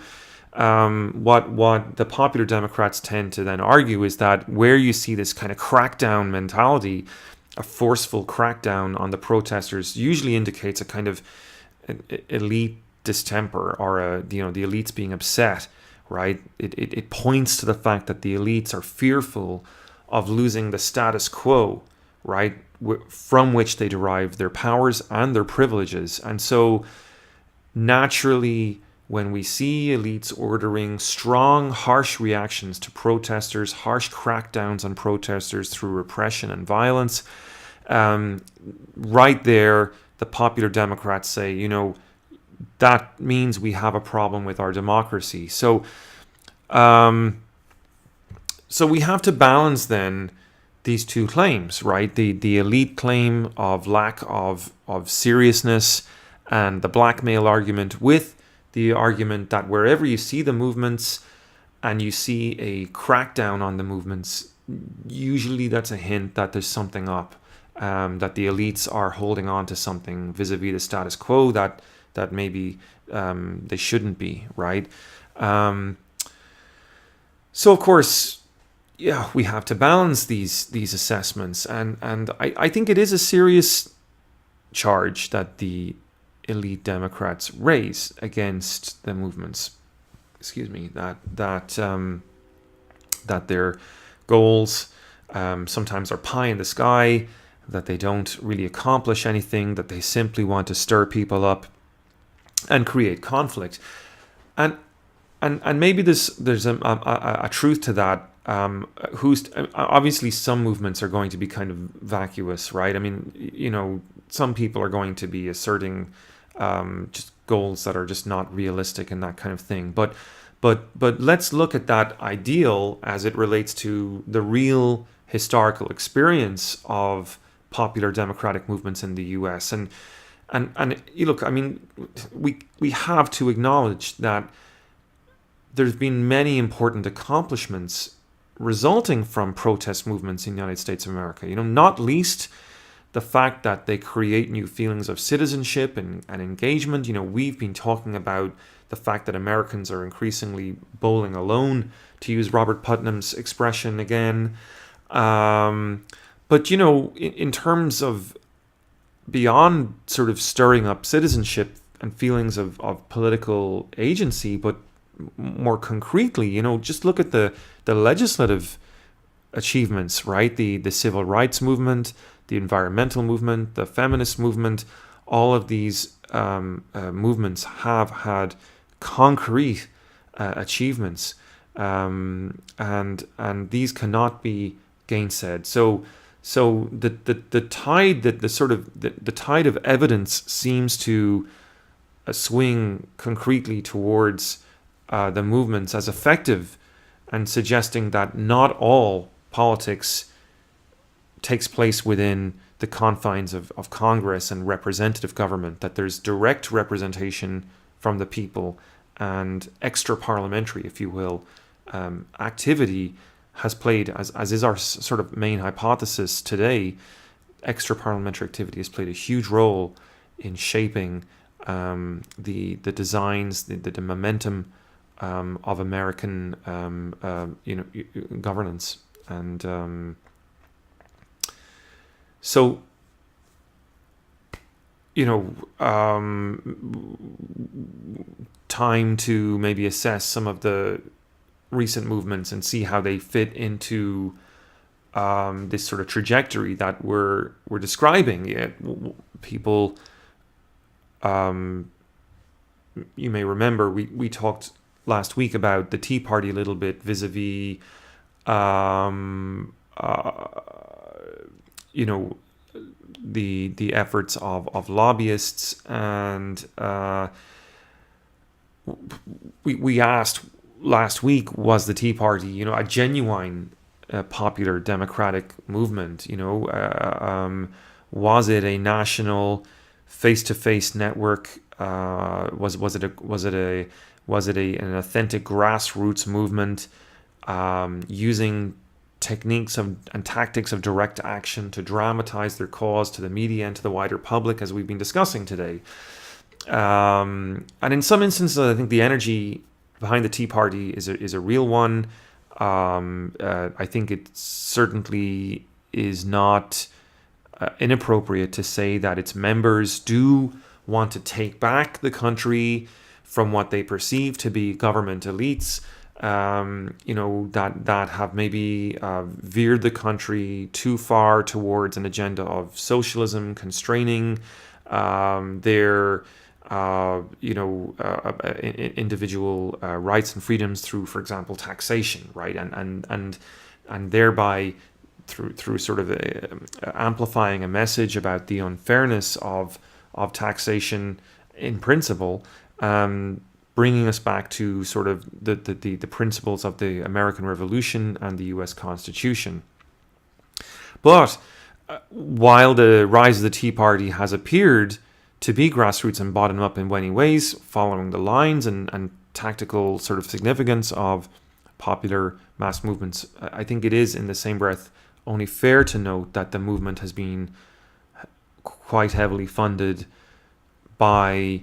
what the popular Democrats tend to then argue is that where you see this kind of crackdown mentality, a forceful crackdown on the protesters usually indicates a kind of elite distemper, or the elites being upset, right? It points to the fact that the elites are fearful of losing the status quo, right, from which they derive their powers and their privileges. And so naturally, when we see elites ordering strong, harsh reactions to protesters, harsh crackdowns on protesters through repression and violence, right there, the popular Democrats say, that means we have a problem with our democracy. So we have to balance then these two claims, right? The elite claim of lack of seriousness and the blackmail argument, with the argument that wherever you see the movements and you see a crackdown on the movements, usually that's a hint that there's something up, that the elites are holding on to something vis-a-vis the status quo that maybe they shouldn't be, right? So of course, yeah, we have to balance these assessments, and I think it is a serious charge that the elite Democrats raise against the movements. That their goals sometimes are pie in the sky, that they don't really accomplish anything, that they simply want to stir people up and create conflict, and maybe there's a truth to that. Obviously some movements are going to be kind of vacuous, right? I mean, some people are going to be asserting just goals that are just not realistic and that kind of thing. But let's look at that ideal as it relates to the real historical experience of popular democratic movements in the U.S. And look, I mean, we have to acknowledge that there's been many important accomplishments resulting from protest movements in the United States of America. Not least the fact that they create new feelings of citizenship and engagement. We've been talking about the fact that Americans are increasingly bowling alone, to use Robert Putnam's expression again. But, in terms of beyond sort of stirring up citizenship and feelings of political agency, but more concretely, just look at the legislative achievements, right? The civil rights movement, the environmental movement, the feminist movement. All of these movements have had concrete achievements, and these cannot be gainsaid. So the tide the tide of evidence seems to swing concretely towards the movements as effective, and suggesting that not all politics takes place within the confines of Congress and representative government, that there's direct representation from the people, and extra parliamentary, if you will, activity has played, as is our sort of main hypothesis today, extra parliamentary activity has played a huge role in shaping the designs, the momentum of American governance. And so time to maybe assess some of the recent movements and see how they fit into this sort of trajectory that we're describing. People, you may remember, we talked last week about the Tea Party a little bit vis-a-vis the efforts of lobbyists, and we asked last week, was the Tea Party a genuine popular democratic movement? Was it a national face-to-face network? Was it an authentic grassroots movement, using techniques and tactics of direct action to dramatize their cause to the media and to the wider public, as we've been discussing today? And in some instances, I think the energy behind the Tea Party is a real one. I think it certainly is not inappropriate to say that its members do want to take back the country from what they perceive to be government elites, that have maybe veered the country too far towards an agenda of socialism, constraining their individual rights and freedoms through, for example, taxation, right, and thereby through sort of amplifying a message about the unfairness of taxation in principle, bringing us back to sort of the principles of the American Revolution and the U.S. Constitution. But while the rise of the Tea Party has appeared to be grassroots and bottom up in many ways, following the lines and tactical sort of significance of popular mass movements, I think it is in the same breath only fair to note that the movement has been quite heavily funded by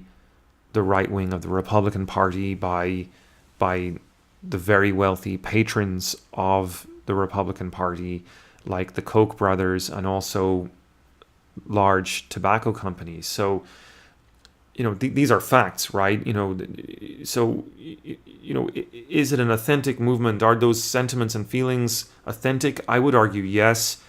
the right wing of the Republican Party, by the very wealthy patrons of the Republican Party, like the Koch brothers, and also large tobacco companies. So, these are facts, right? So, is it an authentic movement? Are those sentiments and feelings authentic? I would argue yes.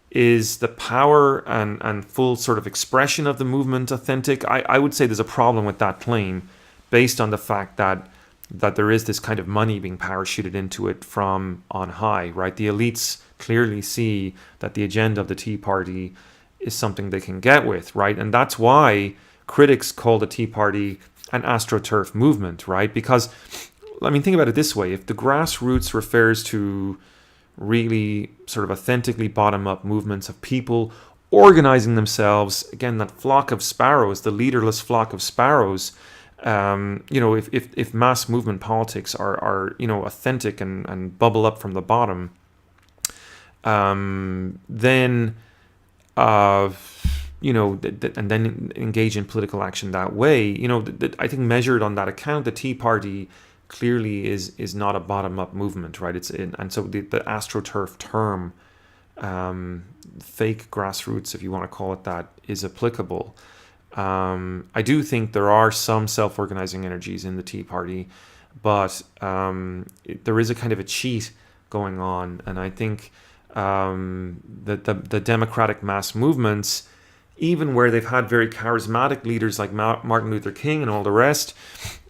Is the power and full sort of expression of the movement authentic? I would say there's a problem with that claim, based on the fact that there is this kind of money being parachuted into it from on high, right? The elites clearly see that the agenda of the Tea Party is something they can get with, right? And that's why critics call the Tea Party an astroturf movement, right? Because, think about it this way. If the grassroots refers to really sort of authentically bottom-up movements of people organizing themselves, again, that flock of sparrows, the leaderless flock of sparrows, if mass movement politics are authentic and bubble up from the bottom, then and then engage in political action that way, I think measured on that account, the Tea Party clearly is not a bottom-up movement, right? And so the astroturf term, fake grassroots, if you want to call it that, is applicable. I do think there are some self-organizing energies in the Tea Party, but there is a kind of a cheat going on, and I think that the democratic mass movements, even where they've had very charismatic leaders like Martin Luther King and all the rest,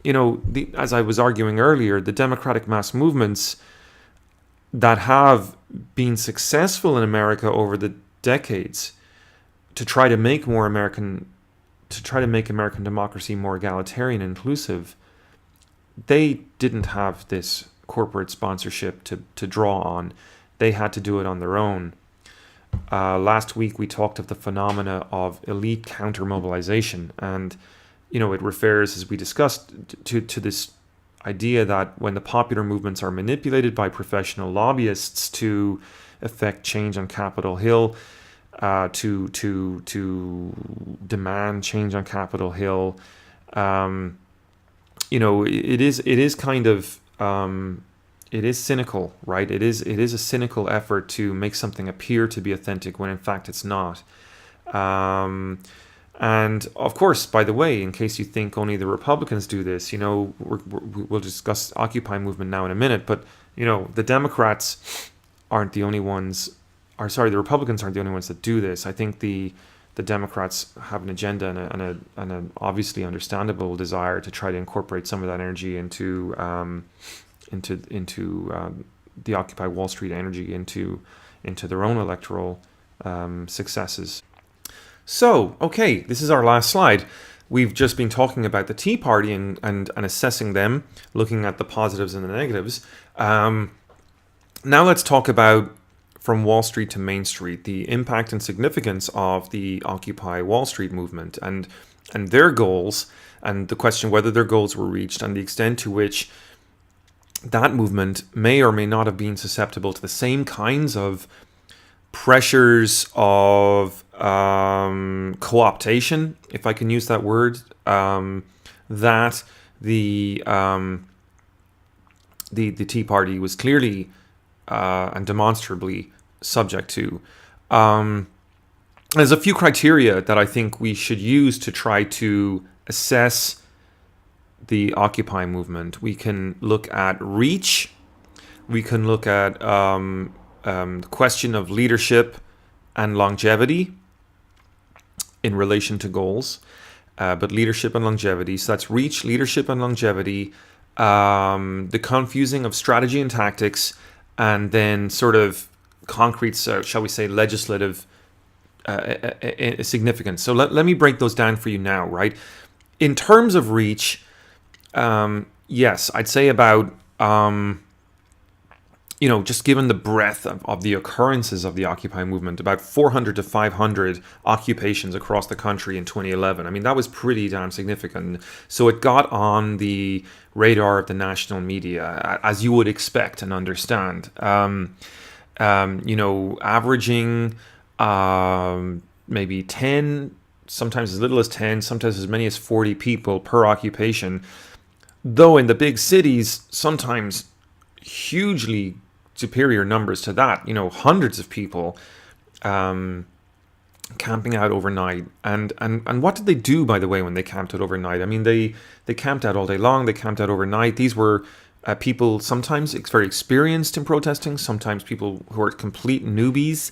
as I was arguing earlier, the democratic mass movements that have been successful in America over the decades to try to make American democracy more egalitarian and inclusive, they didn't have this corporate sponsorship to draw on. They had to do it on their own. Last week we talked of the phenomena of elite counter-mobilization, and it refers, as we discussed, to this idea that when the popular movements are manipulated by professional lobbyists to effect change on Capitol Hill, to demand change on Capitol Hill, it is kind of it is cynical, right? It is a cynical effort to make something appear to be authentic when in fact it's not. And of course, by the way, in case you think only the Republicans do this, we'll discuss Occupy movement now in a minute, but the Democrats aren't the only ones. The Republicans aren't the only ones that do this. I think the Democrats have an agenda and an obviously understandable desire to try to incorporate some of that energy into the Occupy Wall Street energy into their own electoral successes. So, okay, this is our last slide. We've just been talking about the Tea Party and assessing them, looking at the positives and the negatives. Now let's talk about, from Wall Street to Main Street, the impact and significance of the Occupy Wall Street movement and their goals, and the question whether their goals were reached, and the extent to which that movement may or may not have been susceptible to the same kinds of pressures of co-optation, if I can use that word, that the Tea Party was clearly and demonstrably subject to. There's a few criteria that I think we should use to try to assess the Occupy movement. We can look at reach. We can look at the question of leadership and longevity in relation to goals. But leadership and longevity. So that's reach, leadership, and longevity. The confusing of strategy and tactics, and then sort of concrete, shall we say, legislative significance. So let me break those down for you now, right? In terms of reach, yes, I'd say about, just given the breadth of the occurrences of the Occupy movement, about 400 to 500 occupations across the country in 2011. I mean, that was pretty damn significant. So it got on the radar of the national media, as you would expect and understand. Averaging maybe 10, sometimes as little as 10, sometimes as many as 40 people per occupation. Though in the big cities, sometimes hugely superior numbers to that, hundreds of people camping out overnight. And what did they do, by the way, when they camped out overnight? I mean, they camped out all day long, they camped out overnight. These were people sometimes very experienced in protesting, sometimes people who are complete newbies,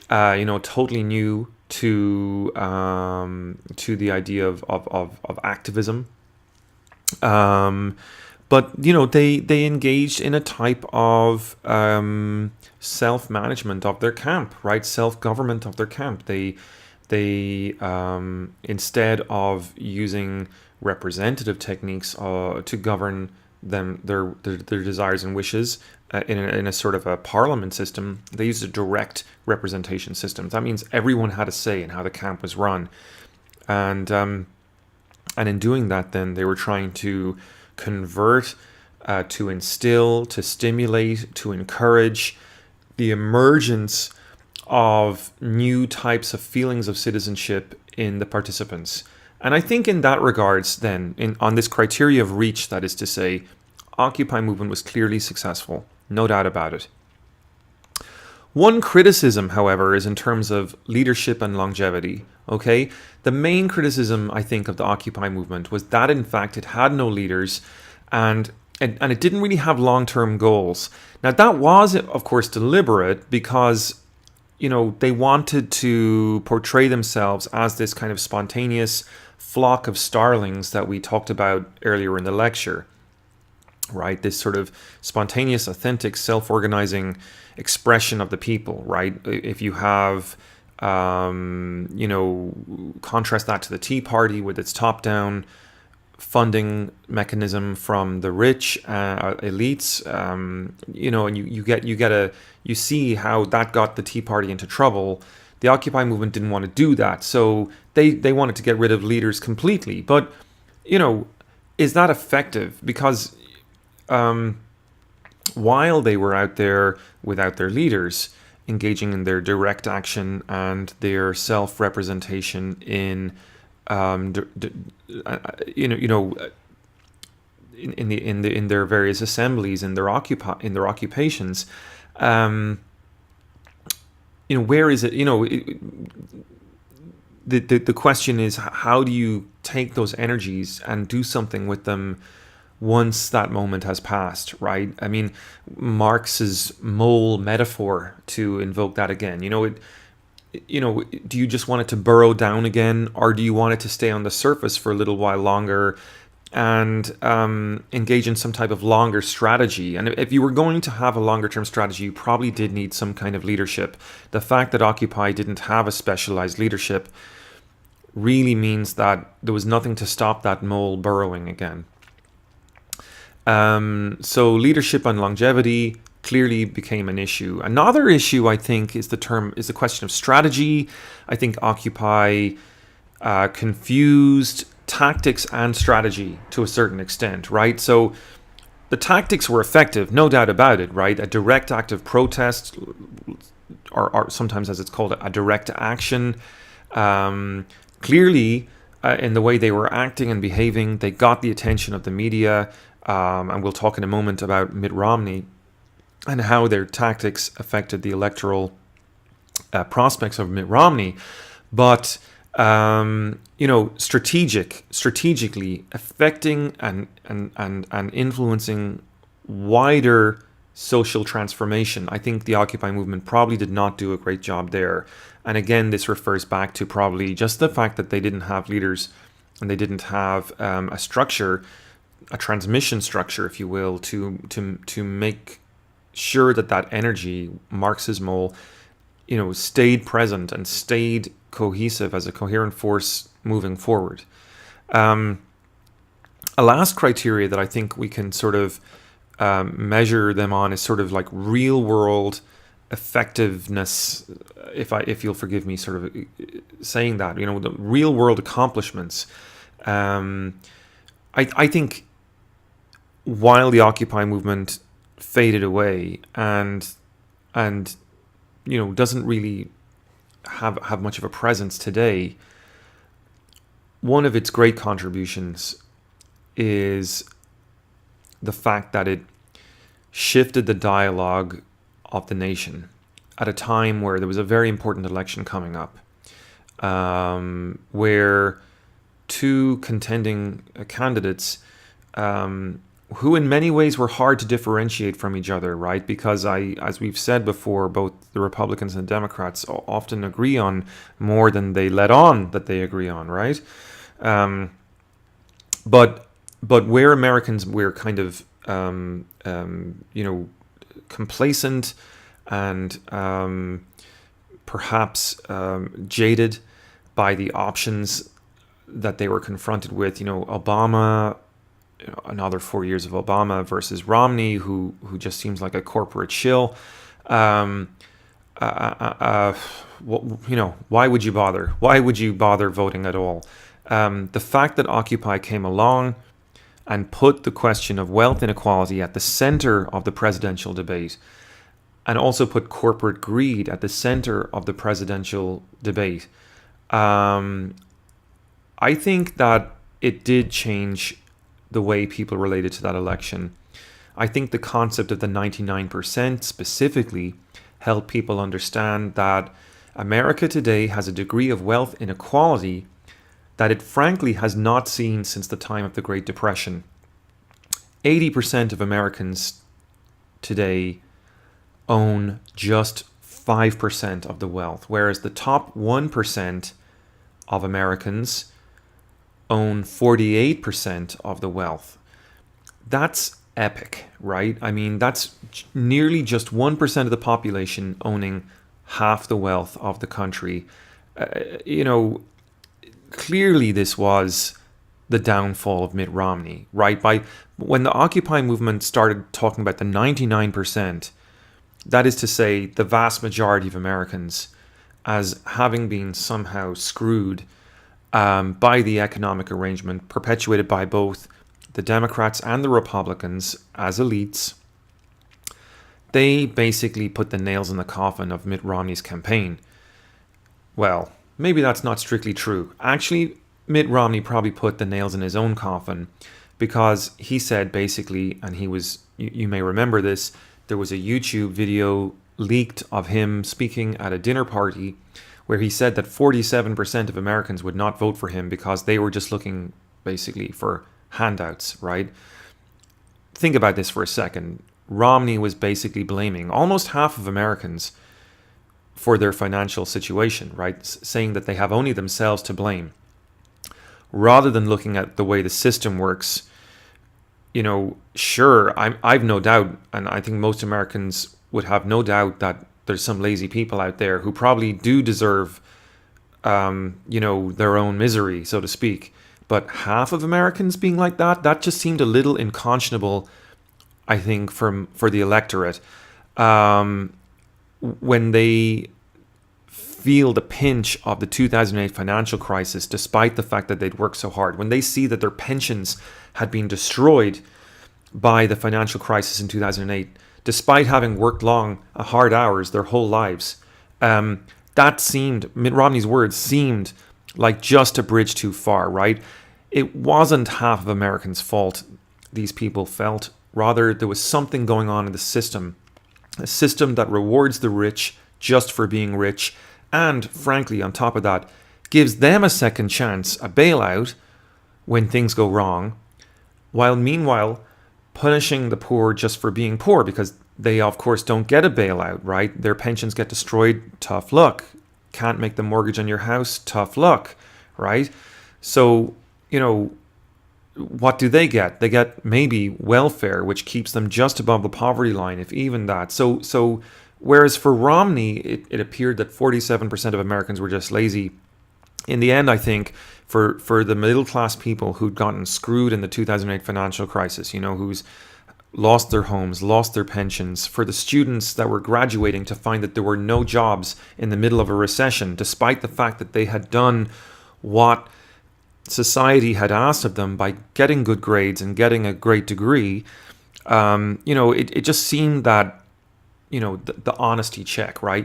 totally new to the idea of activism. But they engaged in a type of self-management of their camp, right? Self-government of their camp. They instead of using representative techniques to govern their desires and wishes in a sort of a parliament system, they used a direct representation system. That means everyone had a say in how the camp was run, and in doing that, then they were trying to convert, to instill, to stimulate, to encourage the emergence of new types of feelings of citizenship in the participants. And I think in that regards, then, on this criteria of reach, that is to say, Occupy movement was clearly successful, no doubt about it. One criticism, however, is in terms of leadership and longevity. Okay, the main criticism, I think, of the Occupy movement was that, in fact, it had no leaders, and it didn't really have long-term goals. Now, that was, of course, deliberate because, they wanted to portray themselves as this kind of spontaneous flock of starlings that we talked about earlier in the lecture, right? This sort of spontaneous, authentic, self-organizing expression of the people, right? If you have, contrast that to the Tea Party with its top-down funding mechanism from the rich elites, and you see how that got the Tea Party into trouble. The Occupy movement didn't want to do that, so they wanted to get rid of leaders completely. But is that effective? Because while they were out there without their leaders, engaging in their direct action and their self-representation in in their various assemblies, in their occupations, where is it? The question is, how do you take those energies and do something with them once that moment has passed, right? I mean, Marx's mole metaphor, to invoke that again, do you just want it to burrow down again, or do you want it to stay on the surface for a little while longer and engage in some type of longer strategy? And if you were going to have a longer term strategy, you probably did need some kind of leadership. The fact that Occupy didn't have a specialized leadership really means that there was nothing to stop that mole burrowing again. So leadership and longevity clearly became an issue. Another issue, I think, is the question of strategy. I think Occupy confused tactics and strategy to a certain extent, right? So the tactics were effective, no doubt about it, right? A direct act of protest, or sometimes as it's called, a direct action. Clearly, in the way they were acting and behaving, they got the attention of the media. And we'll talk in a moment about Mitt Romney and how their tactics affected the electoral prospects of Mitt Romney, but strategically affecting and influencing wider social transformation. I think the Occupy movement probably did not do a great job there. And again, this refers back to probably just the fact that they didn't have leaders and they didn't have a structure, a transmission structure, if you will, to make sure that energy, Marxismo, stayed present and stayed cohesive as a coherent force moving forward. A last criteria that I think we can sort of measure them on is sort of like real world effectiveness, if you'll forgive me sort of saying that, the real world accomplishments. I think while the Occupy movement faded away and doesn't really have much of a presence today, one of its great contributions is the fact that it shifted the dialogue of the nation at a time where there was a very important election coming up, where two contending candidates, who in many ways were hard to differentiate from each other, right? Because as we've said before, both the Republicans and Democrats often agree on more than they let on that they agree on, right? But where Americans were kind of complacent and perhaps jaded by the options that they were confronted with, Obama, another 4 years of Obama versus Romney, who just seems like a corporate shill. Why would you bother? Why would you bother voting at all? The fact that Occupy came along and put the question of wealth inequality at the center of the presidential debate, and also put corporate greed at the center of the presidential debate, I think that it did change the way people related to that election. I think the concept of the 99% specifically helped people understand that America today has a degree of wealth inequality that it frankly has not seen since the time of the Great Depression. 80% of Americans today own just 5% of the wealth, whereas the top 1% of Americans own 48% of the wealth. That's epic, right? I mean, that's nearly just 1% of the population owning half the wealth of the country. Clearly this was the downfall of Mitt Romney, right? When the Occupy movement started talking about the 99%, that is to say the vast majority of Americans as having been somehow screwed by the economic arrangement perpetuated by both the Democrats and the Republicans as elites, they basically put the nails in the coffin of Mitt Romney's campaign. Well, maybe that's not strictly true. Actually, Mitt Romney probably put the nails in his own coffin, because he said basically, and he was, you may remember this, there was a YouTube video leaked of him speaking at a dinner party where he said that 47% of Americans would not vote for him because they were just looking basically for handouts, right? Think about this for a second. Romney was basically blaming almost half of Americans for their financial situation, right? Saying that they have only themselves to blame. Rather than looking at the way the system works, sure, I've no doubt, and I think most Americans would have no doubt that there's some lazy people out there who probably do deserve, their own misery, so to speak. But half of Americans being like that just seemed a little unconscionable, I think, for the electorate. When they feel the pinch of the 2008 financial crisis, despite the fact that they'd worked so hard, when they see that their pensions had been destroyed by the financial crisis in 2008, despite having worked long, hard hours their whole lives, that seemed, Mitt Romney's words seemed like just a bridge too far, right? It wasn't half of Americans' fault, these people felt. Rather, there was something going on in the system, a system that rewards the rich just for being rich, and frankly, on top of that, gives them a second chance, a bailout, when things go wrong, while meanwhile punishing the poor just for being poor, because they of course don't get a bailout, right? Their pensions get destroyed, tough luck. Can't make the mortgage on your house, tough luck, right? So, what do they get? They get maybe welfare, which keeps them just above the poverty line, if even that. So whereas for Romney, it appeared that 47% of Americans were just lazy. In the end, I think for the middle class people who'd gotten screwed in the 2008 financial crisis, who's lost their homes, lost their pensions, for the students that were graduating to find that there were no jobs in the middle of a recession, despite the fact that they had done what society had asked of them by getting good grades and getting a great degree, it just seemed that, the honesty check, right?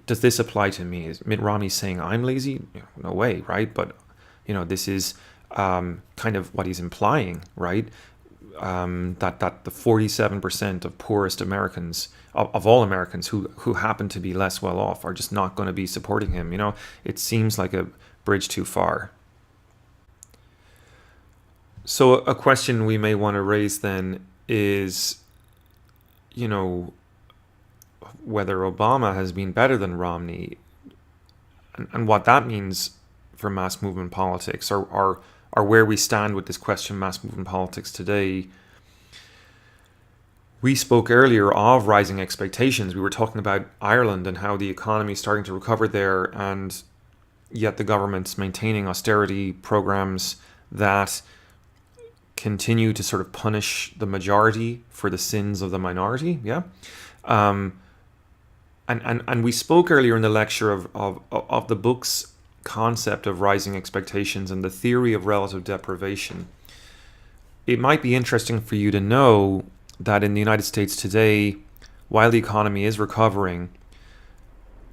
Does this apply to me? Is Mitt Romney saying I'm lazy? No way, right? But, this is kind of what he's implying, right? That the 47% of poorest Americans, of all Americans who happen to be less well off, are just not going to be supporting him. It seems like a bridge too far. So a question we may want to raise then is, whether Obama has been better than Romney, and what that means for mass movement politics, or where we stand with this question, mass movement politics today. We spoke earlier of rising expectations. We were talking about Ireland and how the economy is starting to recover there, and yet the government's maintaining austerity programs that continue to sort of punish the majority for the sins of the minority. Yeah. And we spoke earlier in the lecture of the book's concept of rising expectations and the theory of relative deprivation. It might be interesting for you to know that in the United States today, while the economy is recovering,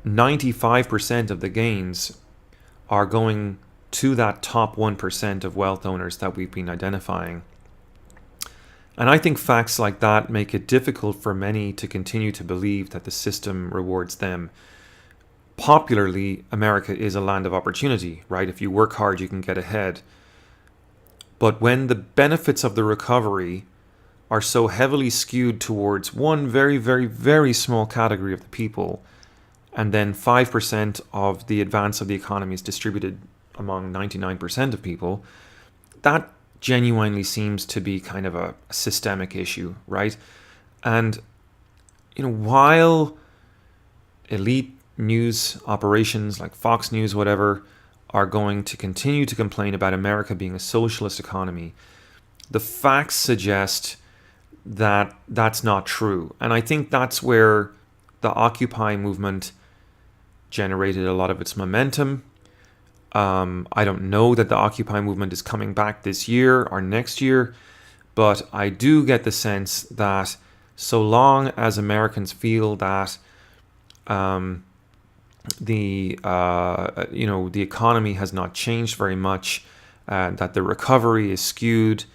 95% of the gains are going to that top 1% of wealth owners that we've been identifying. And I think facts like that make it difficult for many to continue to believe that the system rewards them. Popularly, America is a land of opportunity, right? If you work hard, you can get ahead. But when the benefits of the recovery are so heavily skewed towards one very, very, very small category of the people, and then 5% of the advance of the economy is distributed among 99% of people, that genuinely seems to be kind of a systemic issue, right? And, while elite news operations like Fox News, whatever, are going to continue to complain about America being a socialist economy, the facts suggest that that's not true. And I think that's where the Occupy movement generated a lot of its momentum. I don't know that the Occupy movement is coming back this year or next year, but I do get the sense that so long as Americans feel that the economy has not changed very much, that the recovery is skewed,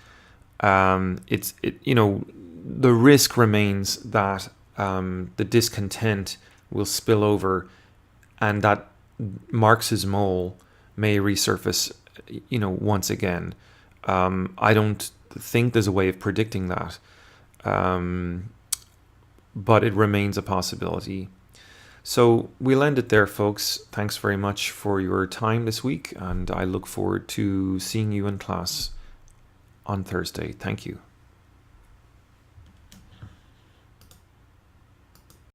the risk remains that the discontent will spill over, and that Marx's mole may resurface, once again. I don't think there's a way of predicting that, but it remains a possibility. So we'll end it there, folks. Thanks very much for your time this week, and I look forward to seeing you in class on Thursday. Thank you.